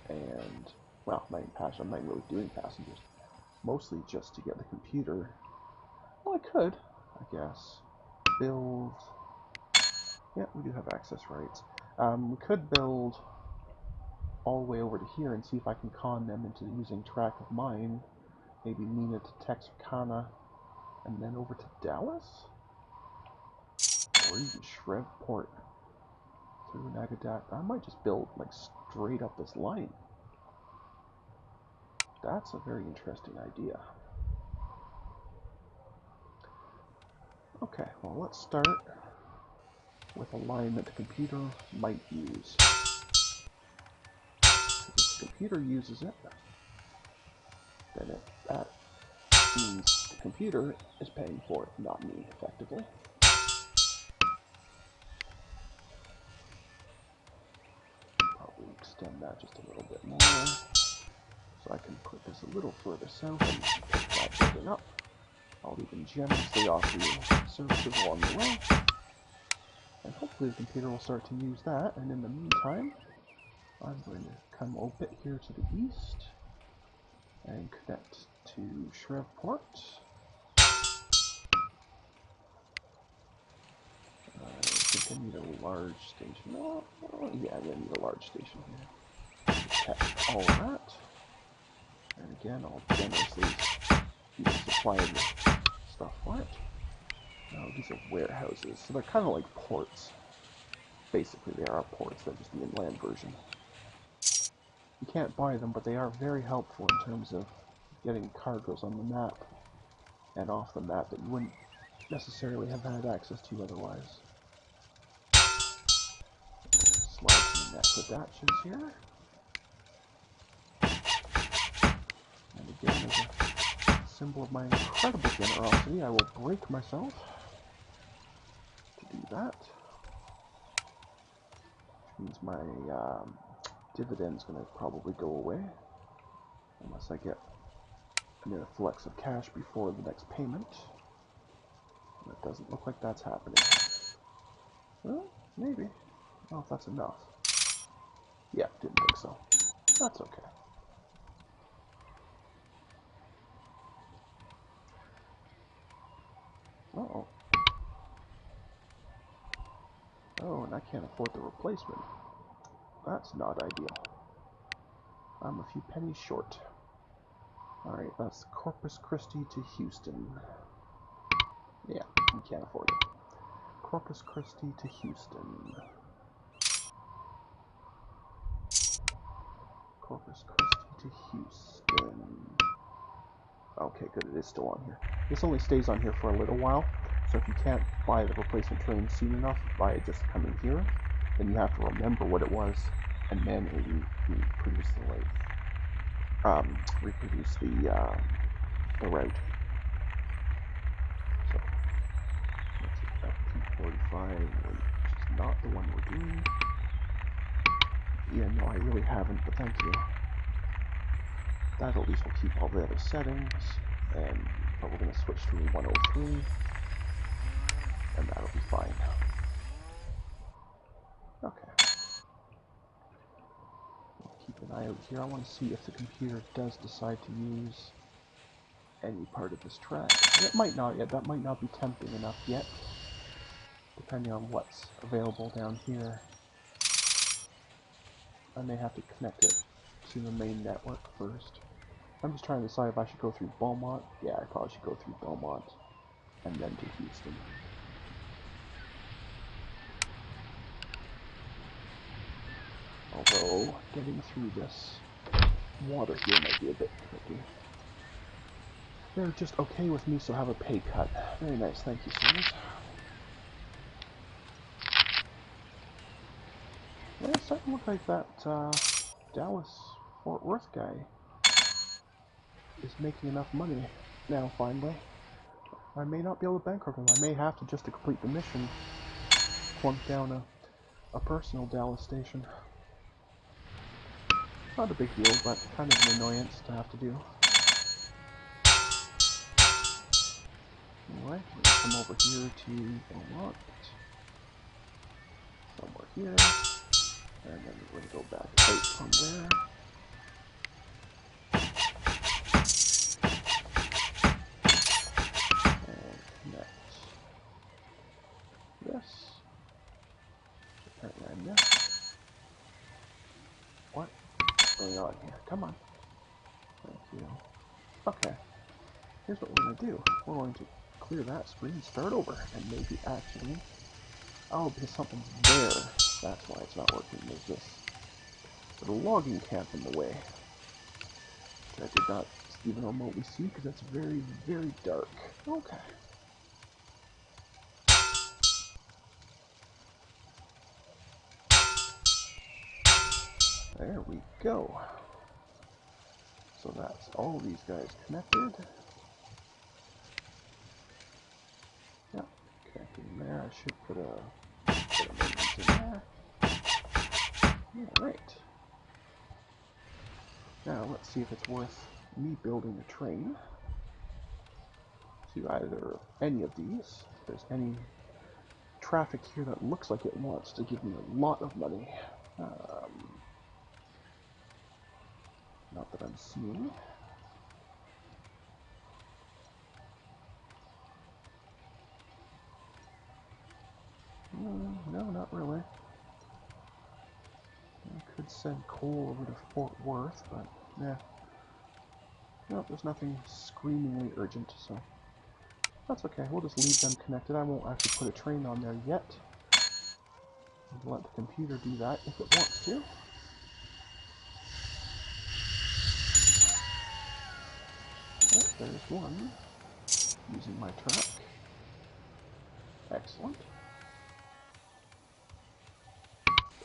and, well, I'm not really doing passengers. Mostly just to get the computer. Well, I could, I guess, build... Yeah, we do have access rights. We could build all the way over to here and see if I can con them into using track of mine. Maybe Mina to Texarkana, and then over to Dallas? Or even Shreveport through Nagadak. I might just build like straight up this line. That's a very interesting idea. Okay, well let's start with a line that the computer might use. If the computer uses it, then that means the computer is paying for it, not me, effectively. Probably extend that just a little bit more, so I can put this a little further south and pick that building up. I'll even generously offer you services along the way, and hopefully the computer will start to use that, and in the meantime, I'm going to come a bit here to the east and connect to Shreveport. I think I need a large station. Oh, yeah, I'm going to need a large station here. Catch all of that. And again, I'll generously even supply the stuff for it. Now, these are warehouses, so they're kind of like ports. Basically, they are ports, they're just the inland version. You can't buy them, but they are very helpful in terms of getting cargoes on the map and off the map that you wouldn't necessarily have had access to otherwise. Slide some necrodatches here. And again, as a symbol of my incredible generosity, I will break myself to do that. Which means my dividend's going to probably go away. Unless I get an influx of cash before the next payment. And it doesn't look like that's happening. Well, maybe. I don't know if that's enough. Yeah, didn't think so. That's okay. Uh-oh. Oh, and I can't afford the replacement. That's not ideal. I'm a few pennies short. Alright, that's Corpus Christi to Houston. Yeah, you can't afford it. Corpus Christi to Houston. Corpus Christi to Houston. Okay, good, it is still on here. This only stays on here for a little while, so if you can't buy the replacement train soon enough by just coming here, then you have to remember what it was and manually reproduce the reproduce the route. So that's FP45, which is not the one we're doing. Yeah, no, I really haven't, but thank you. That at least will keep all the other settings, but we're going to switch to 103, and that'll be fine. Okay. We'll keep an eye out here. I want to see if the computer does decide to use any part of this track. It might not yet. That might not be tempting enough yet, depending on what's available down here. I may have to connect it to the main network first. I'm just trying to decide if I should go through Beaumont. Yeah, I probably should go through Beaumont and then to Houston. Although, getting through this water here might be a bit tricky. They're just okay with me, so have a pay cut. Very nice, thank you, sirs. Well, it's starting to look like that Dallas-Fort Worth guy is making enough money now, finally. I may not be able to bankrupt him. I may have to, just to complete the mission, plunk down a personal Dallas station. Not a big deal, but kind of an annoyance to have to do. Anyway, we're going to come over here to Beaumont. Somewhere here. And then we're going to go back out from there. And connect this. Apparently I missed. What's going on here? Come on. Thank you. Okay. Here's what we're going to do. We're going to clear that screen and start over. And maybe actually... Oh, because something's there. That's why it's not working. There's this little logging camp in the way. Which I did not even remotely see because it's very, very dark. Okay. There we go. So that's all these guys connected. Yep, connected in there. I should put a bit of maintenance in there. Alright. Now let's see if it's worth me building a train to either any of these. If there's any traffic here that looks like it wants to give me a lot of money. Not that I'm seeing. No, not really. I could send coal over to Fort Worth, but yeah. No, there's nothing screamingly urgent, so that's okay. We'll just leave them connected. I won't actually put a train on there yet. I'll let the computer do that if it wants to. Oh, there's one. Using my track. Excellent.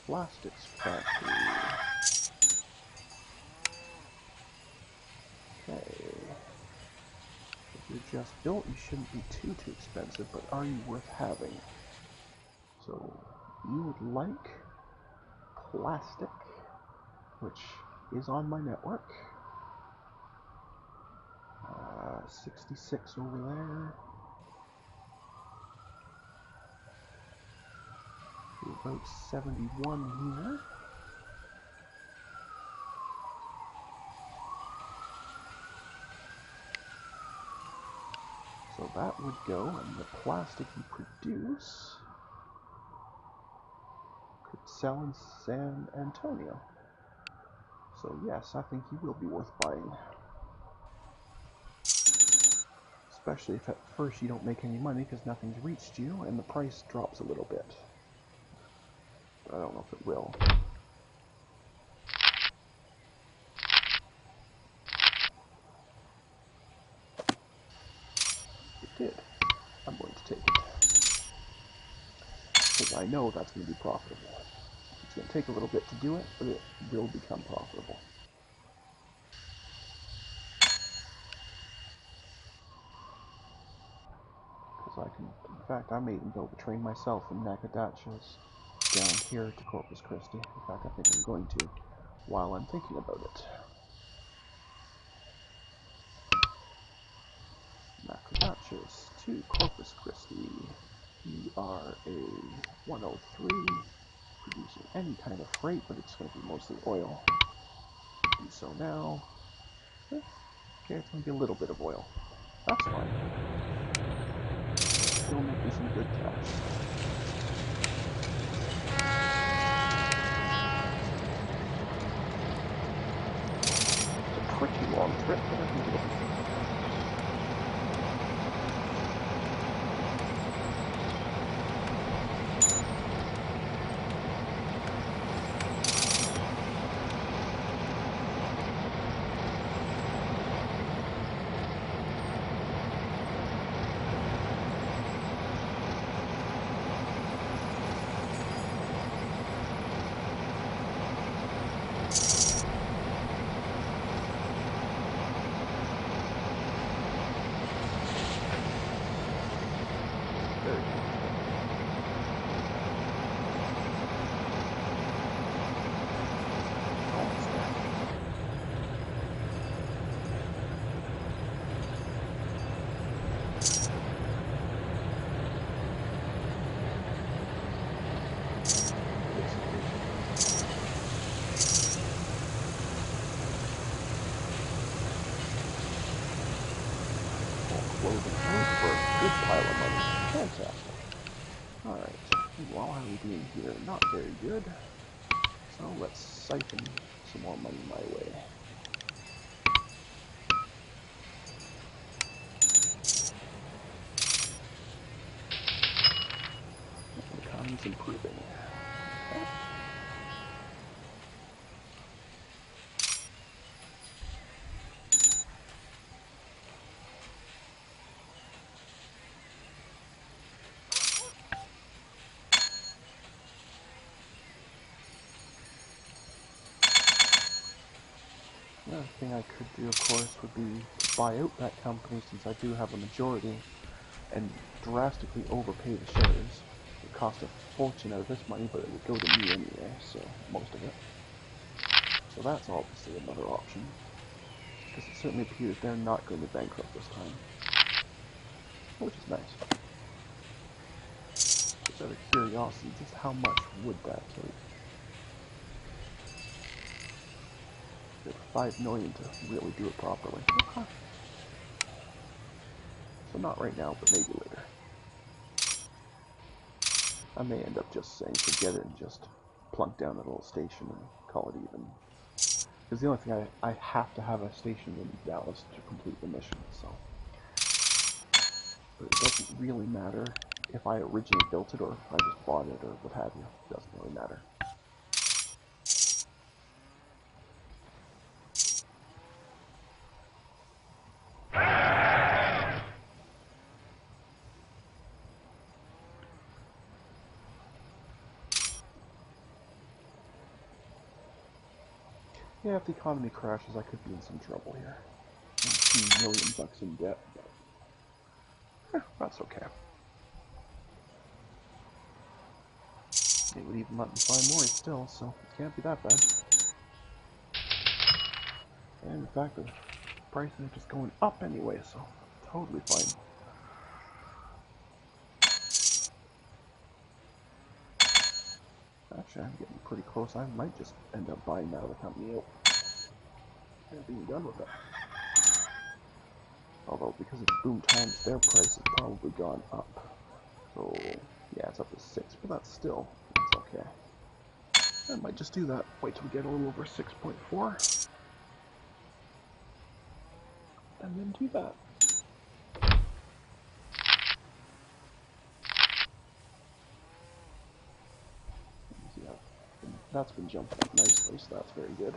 Plastics factory. Okay. If you're just built, you shouldn't be too expensive, but are you worth having? So, you would like plastic, which is on my network. 66 over there. About 71 here. So that would go, and the plastic you produce could sell in San Antonio. So yes, I think he will be worth buying. Especially if at first you don't make any money because nothing's reached you and the price drops a little bit. But I don't know if it will. It did. I'm going to take it. Because I know that's going to be profitable. It's going to take a little bit to do it, but it will become profitable. Because I can, in fact, I may even build a train myself from Nacogdoches down here to Corpus Christi. In fact, I think I'm going to, while I'm thinking about it. Nacogdoches to Corpus Christi. ERA 103. Producing any kind of freight, but it's going to be mostly oil. Do so now. Okay, it's going to be a little bit of oil. That's fine. Still making some good cash. It's a pretty long trip, but I think it'll be fine. Good pile of money. Fantastic. Alright, while are we doing here? Not very good. So let's siphon some more money my way. The economy's improving. Okay. Another thing I could do, of course, would be to buy out that company since I do have a majority and drastically overpay the shares. It would cost a fortune out of this money, but it would go to me anyway, so most of it. So that's obviously another option, because it certainly appears they're not going to bankrupt this time, which is nice. Just out of curiosity, just how much would that take? 5 million to really do it properly. Okay. So not right now, but maybe later. I may end up just saying forget it and just plunk down a little station and call it even. Because the only thing I have to have a station in Dallas to complete the mission, so. But it doesn't really matter if I originally built it or if I just bought it or what have you. It doesn't really matter. Yeah, if the economy crashes, I could be in some trouble here. I'm a few million bucks in debt, but that's okay. It would even let me buy more still, so it can't be that bad. And in fact, the prices are just going up anyway, so totally fine. Actually, I'm getting pretty close. I might just end up buying that other company out and being done with it. Although, because it's boom times, their price has probably gone up. So, yeah, it's up to 6, but that's still, that's okay. I might just do that. Wait till we get a little over 6.4. And then do that. See how that's been jumping up nicely, so that's very good.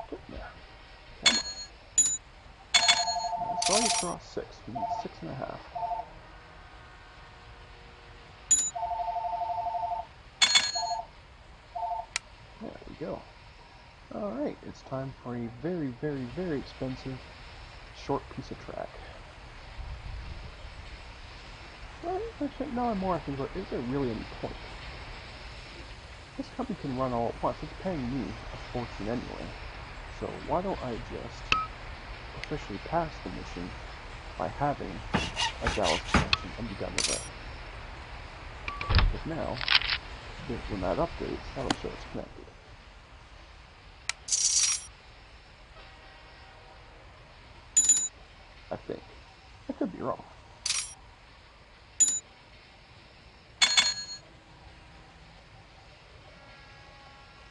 Getting there. Come on. I saw you cross 6. We need 6.5. There we go. Alright, it's time for a very, very, very expensive short piece of track. Well, actually, now I'm more thinking about, is there really any point? This company can run all at once. It's paying me a fortune anyway. So why don't I just officially pass the mission by having a Dallas connection and be done with it. Because now, when that updates, that'll show it's connected. I think. I could be wrong.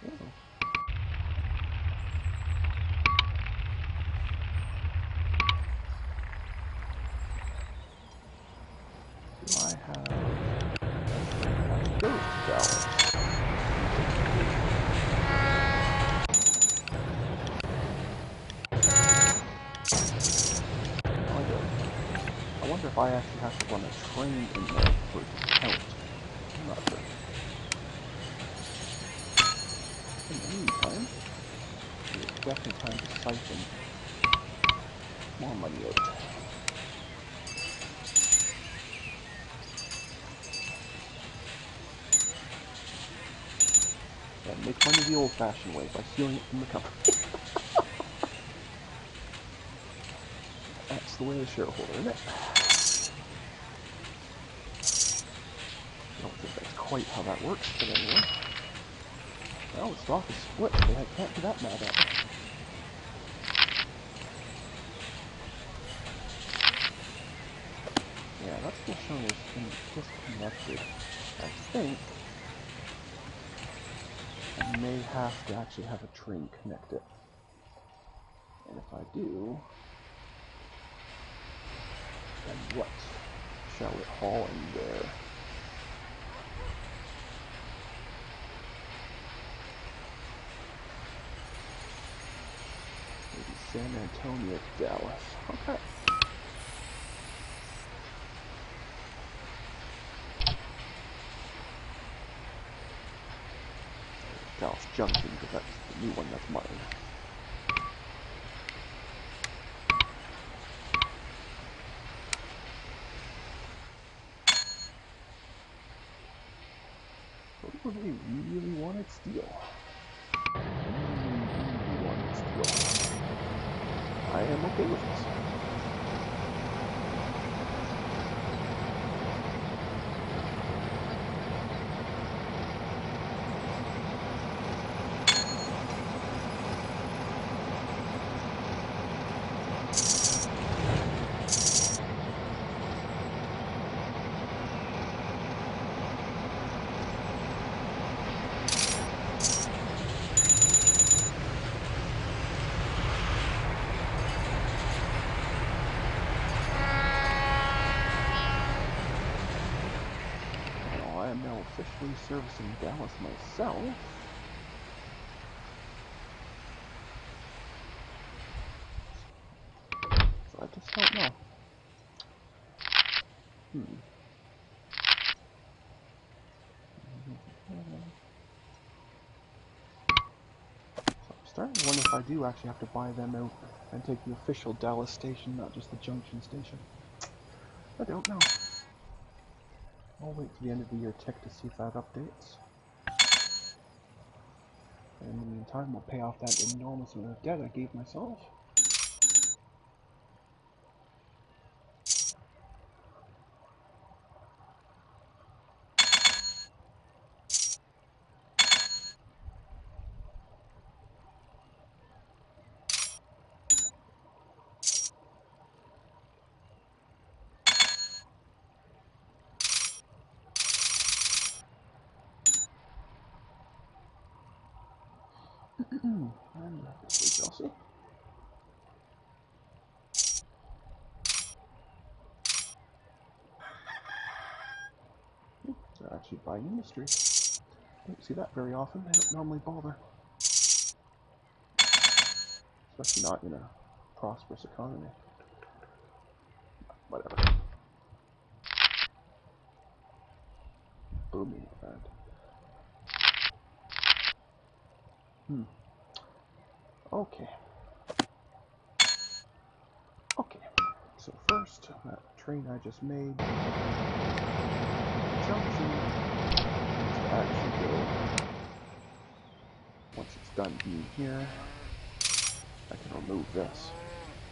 Oh. Do I have a ghost Dallas? No, I don't. I wonder if I actually have to run a train in there for it to count. I'm not sure. In the meantime, it's definitely time to siphon more money out. And make money the old-fashioned way by stealing it from the company. That's the way of the shareholder, isn't it? I don't think that's quite how that works, but anyway. Well, the stock is split, so I can't be that mad at it. Yeah, that's still showing as disconnected. I think I may have to actually have a train connect it. And if I do, then what shall it haul in there? Maybe San Antonio to Dallas. Okay. Dallas Junction, because that's the new one, that's mine. What do they really want? Steel. okay with this. I am now officially servicing Dallas myself. So I just don't know. So I'm starting to wonder if I do actually have to buy them out and take the official Dallas station, not just the junction station. I don't know. I'll wait for the end of the year tick to see if that updates. And in the meantime, we'll pay off that enormous amount of debt I gave myself. And this way, Chelsea. They're actually buying industry. Don't see that very often. They don't normally bother. Especially not in a prosperous economy. Whatever. Booming event. Okay. Okay. So first, that train I just made, junction, needs to actually go. Once it's done being here, I can remove this.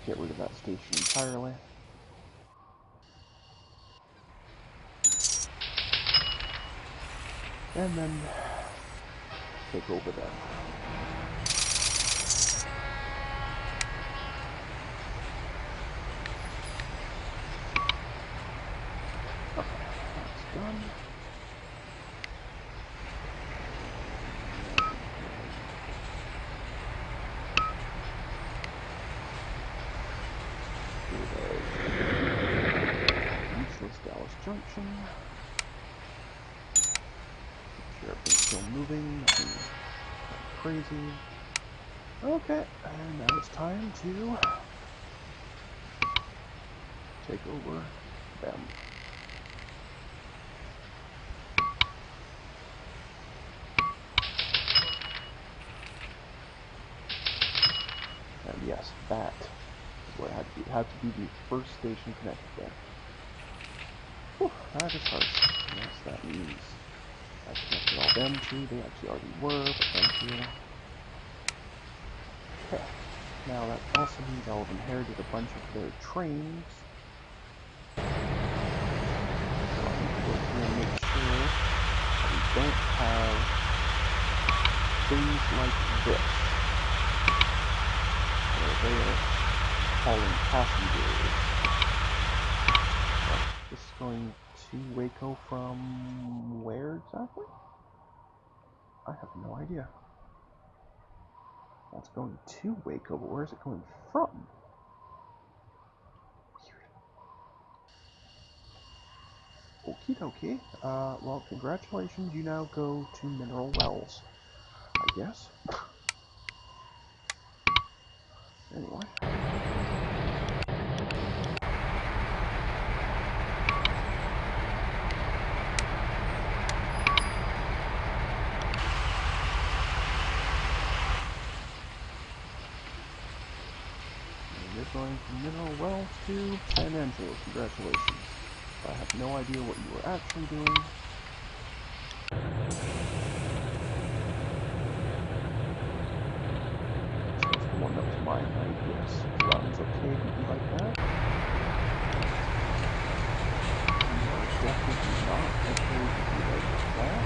Get rid of that station entirely. And then take over there. Okay, that's done. Useless Dallas Junction. Make sure everything's still moving, nothing crazy. Okay, and now it's time to take over them. And yes, that is where it had to be. It had to be the first station connected there. Whew, that is harsh. Yes, that means I connected all them too. They actually already were, but thank you. Okay. Now that also means I'll have inherited a bunch of their trains. So I need to go through and make sure that we don't have things like this, where they are hauling passengers. This is going to Waco from where exactly? I have no idea. That's going to Waco, but where is it going from? Weird. Okie dokie. Well, congratulations. You now go to Mineral Wells, I guess. Anyway. You're going from Mineral Wells to San Angelo. Congratulations. I have no idea what you were actually doing. This was the one that was my ideas. Well, it's okay to be like that. You are definitely not okay to be like that.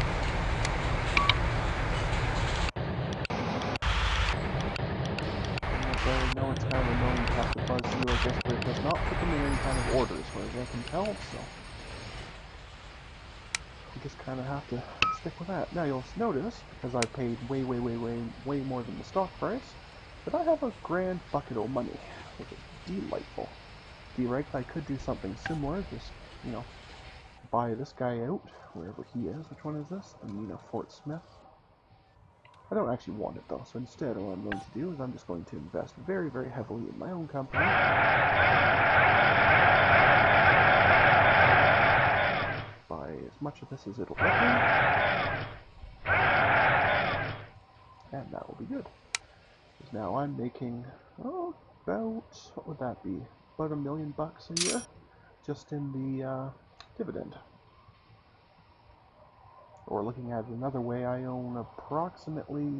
I know it's kind of annoying to have to buzz you like this, but it does not put them in any kind of order as far as I can tell, so you just kind of have to stick with that. Now you'll notice, because I paid way more than the stock price, that I have a grand bucket of money, which is delightful. Direct, I could do something similar, just, you know, buy this guy out, wherever he is. Which one is this? Amina Fort Smith. I don't actually want it though, so instead what I'm going to do is I'm just going to invest very heavily in my own company. Buy as much of this as it'll let me. And that will be good. Because now I'm making, oh, about, what would that be? About $1 million a year, just in the dividend. Or looking at it another way, I own approximately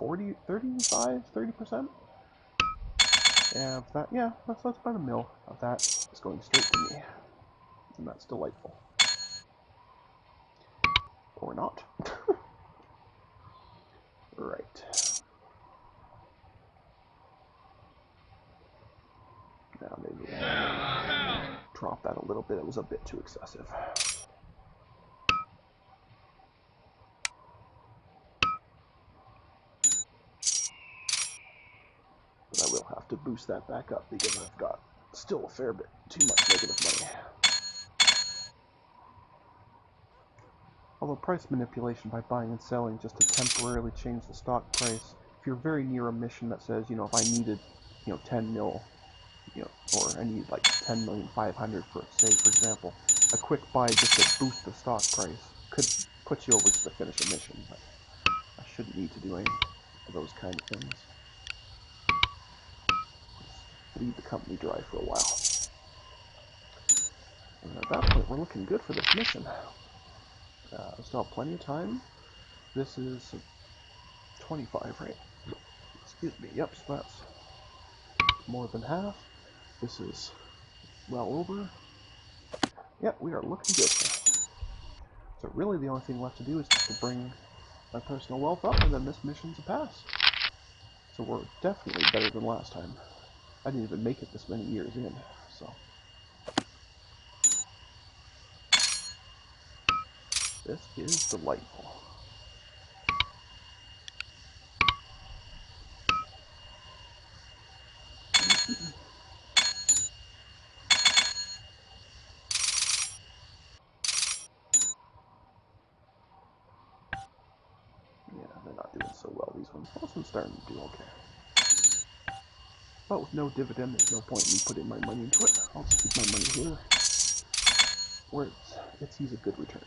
30%. And that, yeah, that's about $1 million of that is going straight to me. And that's delightful. Or not. Right. Now maybe drop that a little bit. It was a bit too excessive. But I will have to boost that back up because I've got still a fair bit too much negative money. Although price manipulation by buying and selling just to temporarily change the stock price, if you're very near a mission that says, you know, if I needed, you know, 10 mil, you know, or I need like 10,500,000 for, say, for example, a quick buy just to boost the stock price could put you over just to finish a mission, but I shouldn't need to do any of those kind of things. Just leave the company dry for a while. And at that point, we're looking good for this mission. Still have plenty of time. This is 25, right? Excuse me. Yep, so that's more than half. This is well over. Yep, we are looking good here. So really the only thing left to do is just to bring my personal wealth up, and then this mission's a pass. So we're definitely better than last time. I didn't even make it this many years in, so. This is delightful. Yeah, they're not doing so well, these ones. This one's starting to do okay. But with no dividend, there's no point in me putting my money into it. I'll just keep my money here, where it sees a good return.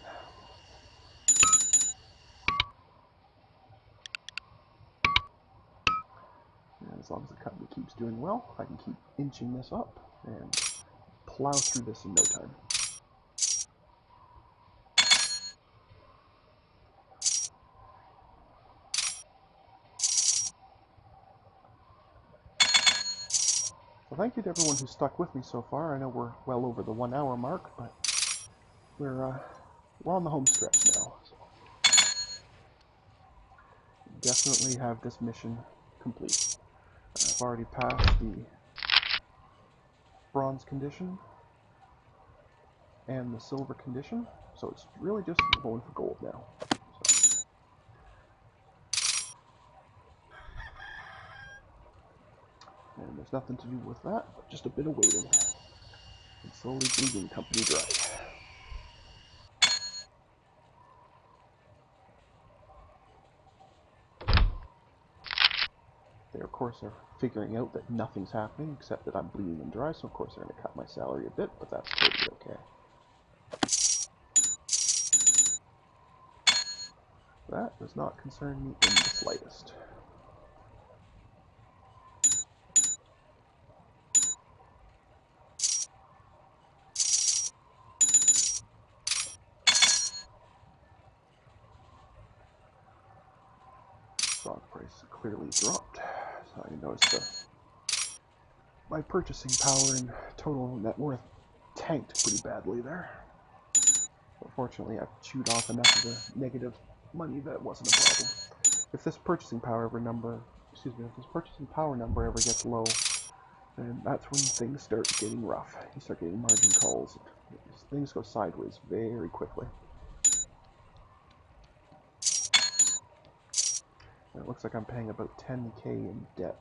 And as long as the company keeps doing well, I can keep inching this up and plow through this in no time. So thank you to everyone who stuck with me so far. I know we're well over the 1 hour mark, but we're on the home stretch now. So definitely have this mission complete. I've already passed the bronze condition and the silver condition, so it's really just going for gold now. So. And there's nothing to do with that, but just a bit of waiting. And slowly bleeding company dry. They, of course, are figuring out that nothing's happening except that I'm bleeding them dry, so of course they're going to cut my salary a bit, but that's totally okay. That does not concern me in the slightest. Stock price clearly dropped, so I noticed the my purchasing power and total net worth tanked pretty badly there. But fortunately, I've chewed off enough of the negative money that it wasn't a problem. If this purchasing power number ever gets low, then that's when things start getting rough. You start getting margin calls. Things go sideways very quickly. And it looks like I'm paying about 10K in debt,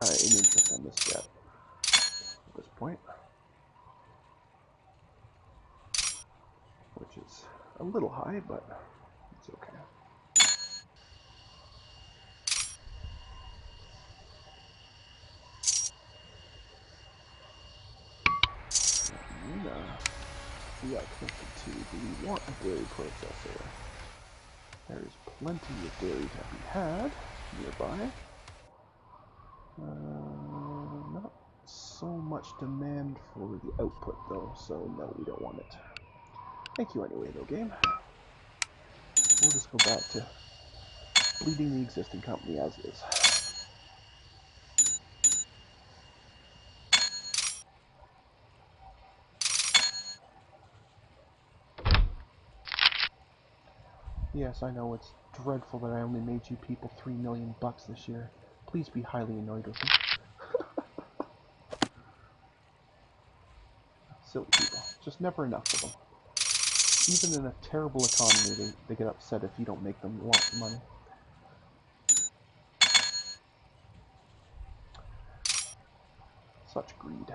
in interest on this debt at this point, which is a little high, but it's okay. We are connected to, do we want a dairy processor? There's plenty of dairy to be had nearby. Not so much demand for the output though, so no, we don't want it. Thank you anyway though, game. We'll just go back to bleeding the existing company as is. Yes, I know it's dreadful that I only made you people $3 million this year. Please be highly annoyed with me. Silly people. Just never enough of them. Even in a terrible economy, they get upset if you don't make them lots of money. Such greed.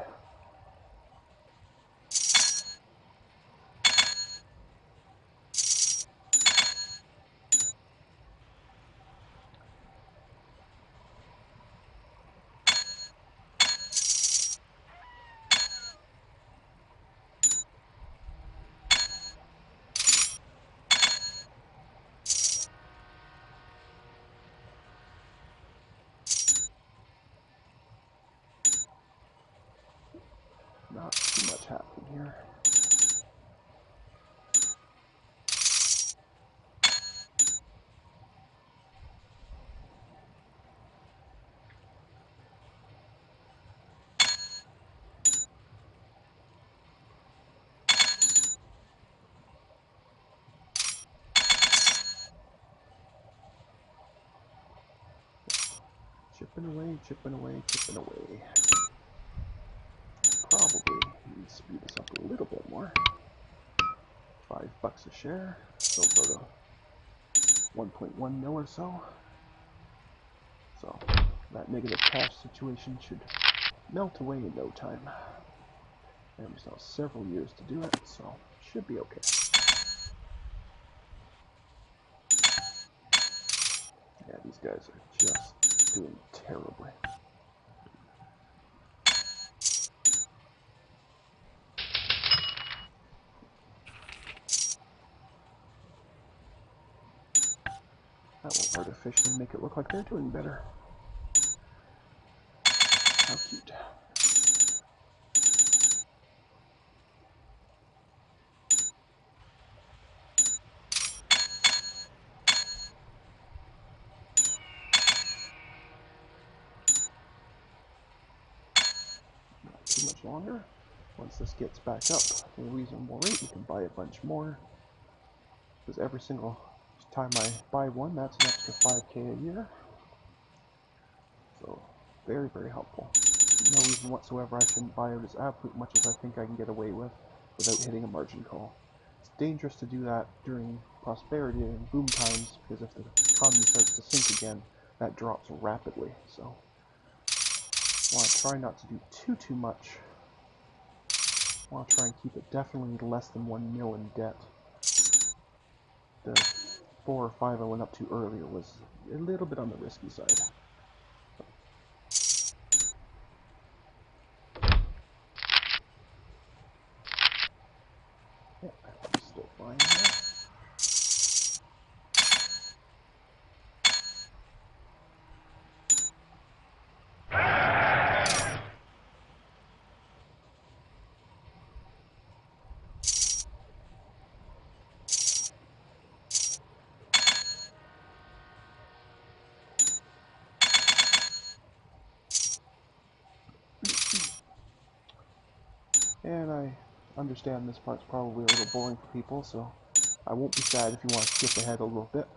Not too much happening here. Chipping away, chipping away, chipping away. Probably need to speed this up a little bit more. $5 a share, so about a 1.1 mil or so. So that negative cash situation should melt away in no time. And we still have several years to do it, so should be okay. Yeah, these guys are just doing terribly. That will artificially make it look like they're doing better. How cute. Not too much longer. Once this gets back up to a reasonable rate, we can buy a bunch more. Because every single time I buy one, that's an extra 5K a year. So, very, very helpful. No reason whatsoever I shouldn't buy out as absolute much as I think I can get away with without hitting a margin call. It's dangerous to do that during prosperity and boom times, because if the economy starts to sink again, that drops rapidly. So, I want to try not to do too much. I want to try and keep it definitely less than 1 mil in debt. The 4 or 5 I went up to earlier was a little bit on the risky side. Yeah, I'm still fine there. understand this part's probably a little boring for people, so I won't be sad if you want to skip ahead a little bit.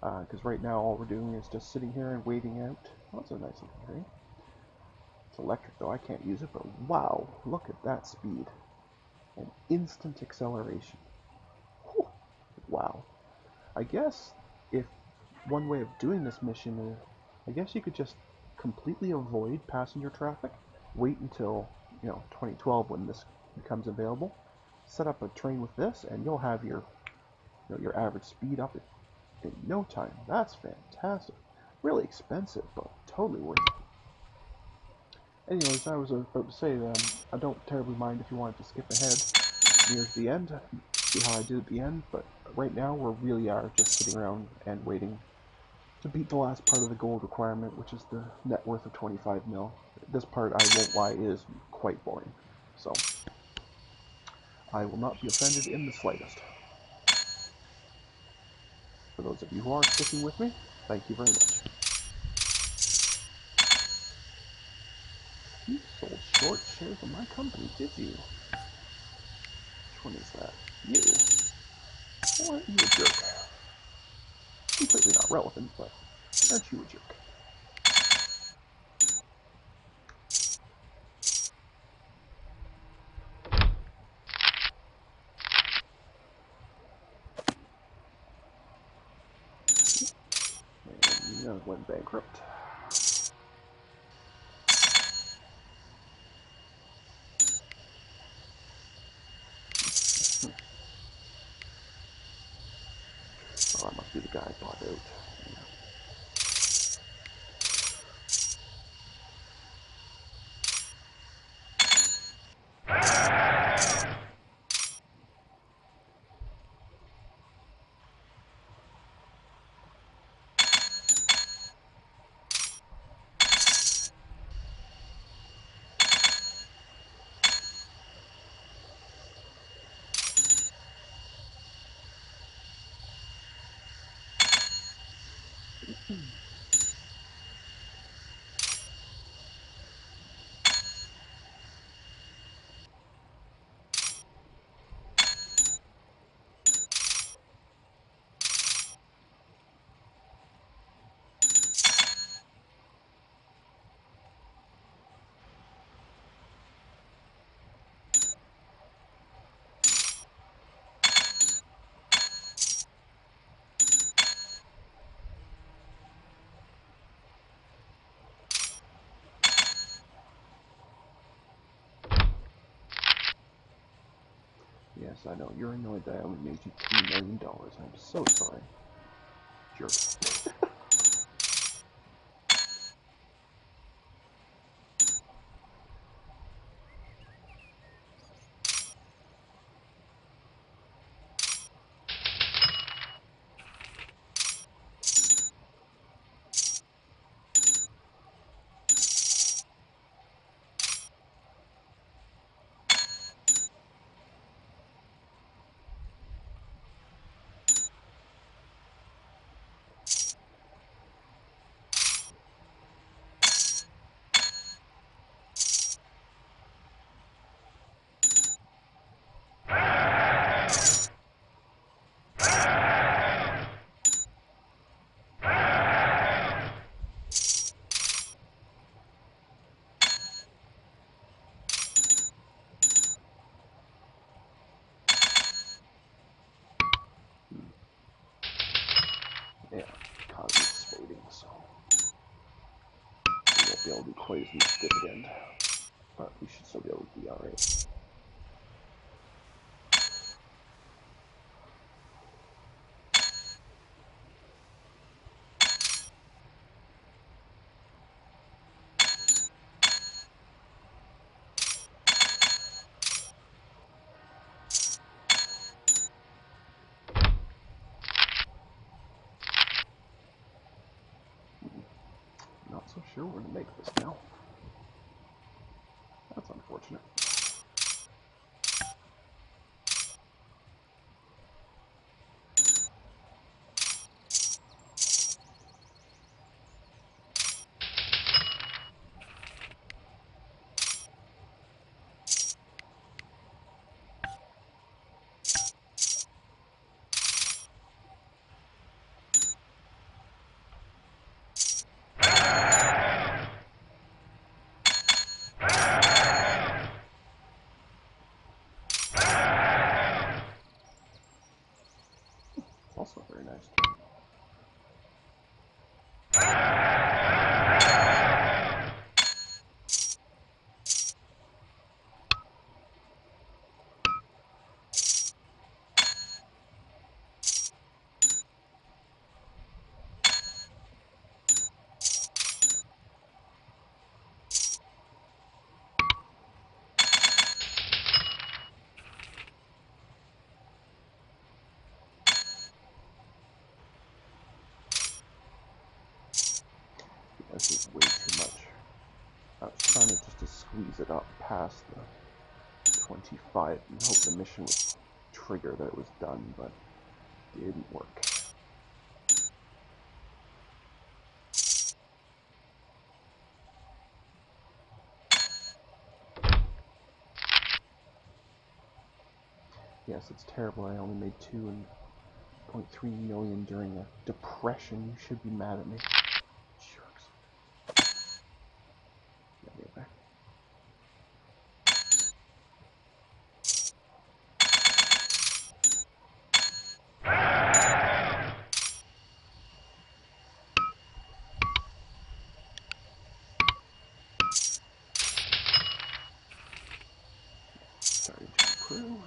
Because right now all we're doing is just sitting here and waiting out. Oh, that's a nice looking thing. It's electric though, I can't use it, but wow, look at that speed. And instant acceleration. Whew. Wow. I guess if one way of doing this mission is, I guess you could just completely avoid passenger traffic, wait until, 2012 when this becomes available, set up a train with this, and you'll have your, your average speed up in no time. That's fantastic. Really expensive, but totally worth it. Anyways, I was about to say that I don't terribly mind if you wanted to skip ahead near the end, see how I did at the end, but right now we really are just sitting around and waiting to beat the last part of the gold requirement, which is the net worth of 25 mil. This part, I won't lie, is quite boring, so I will not be offended in the slightest. For those of you who are sticking with me, thank you very much. You sold short shares of my company, did you? Which one is that? You. Or aren't you a jerk? Completely not relevant, but aren't you a jerk? And you went bankrupt. Oh, that must be the guy I bought out. Yeah. Yes, I know. You're annoyed that I only made you $3 million. I'm so sorry. Jerk. Yeah, economy's fading, so we won't be able to do quite as much dividend, but we should still be able to be alright. Not so sure we're going to make this now. That's unfortunate. nice. This is way too much. I was trying to squeeze it up past the 25 and hope the mission would trigger that it was done, but it didn't work. Yes, it's terrible. I only made 2.3 million during a depression. You should be mad at me. Jerks. Anyway. Starting to improve.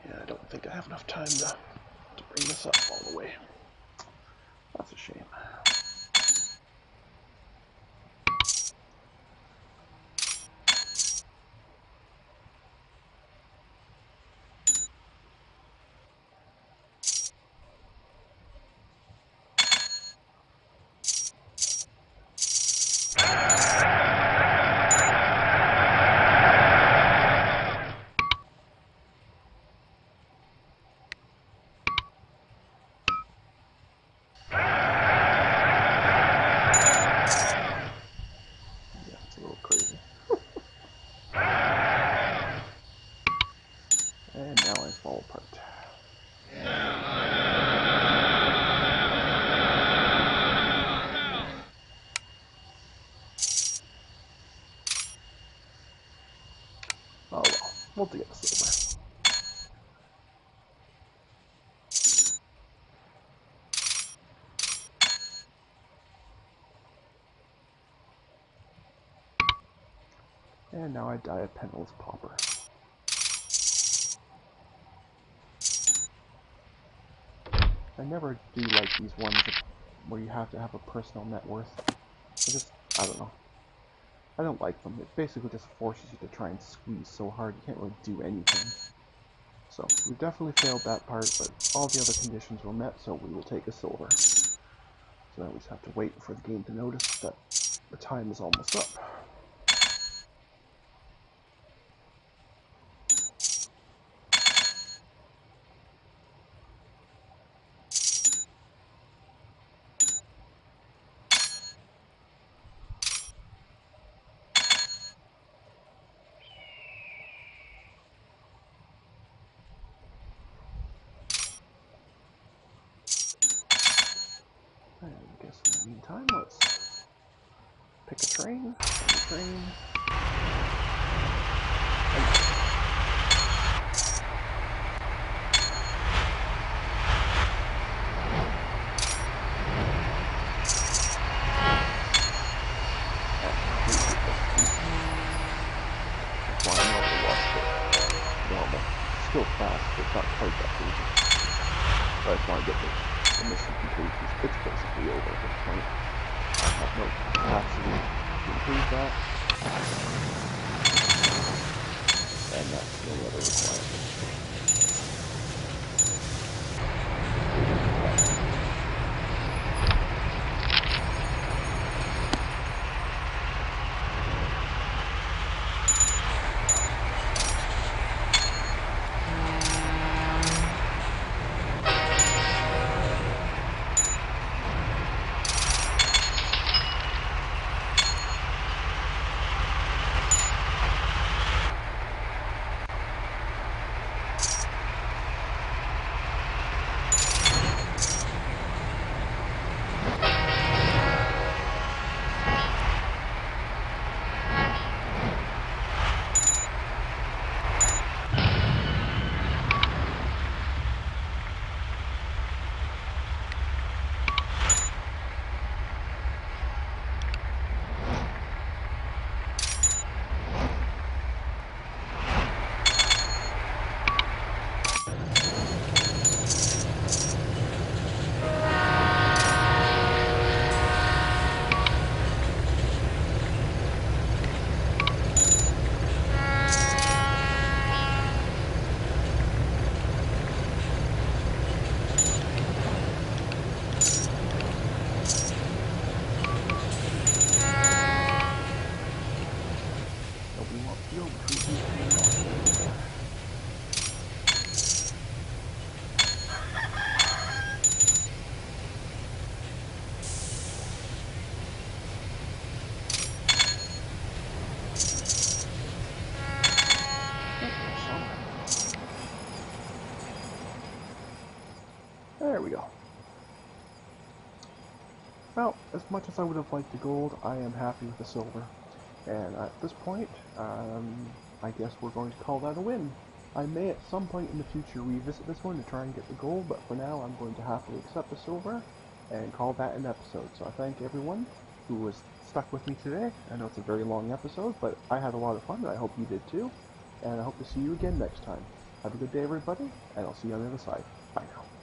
Yeah, I don't think I have enough time to bring this up all the way. That's a shame. And now I fall apart. Oh well, we'll get the silver. And now I die a penniless pauper. I never do like these ones where you have to have a personal net worth. I don't know. I don't like them. It basically just forces you to try and squeeze so hard you can't really do anything. So, we've definitely failed that part, but all the other conditions were met, so we will take a silver. So now we just have to wait for the game to notice that the time is almost up. And I guess in the meantime, let's pick a train, Still fast, but it's not quite that easy. But I just want to get the mission complete. It's basically over at this point. I have no capacity to improve that. And that's the only other requirement. There we go. Well, as much as I would have liked the gold, I am happy with the silver. And at this point, I guess we're going to call that a win. I may at some point in the future revisit this one to try and get the gold, but for now I'm going to happily accept the silver and call that an episode. So I thank everyone who was stuck with me today. I know it's a very long episode, but I had a lot of fun, and I hope you did too. And I hope to see you again next time. Have a good day, everybody, and I'll see you on the other side. Bye now.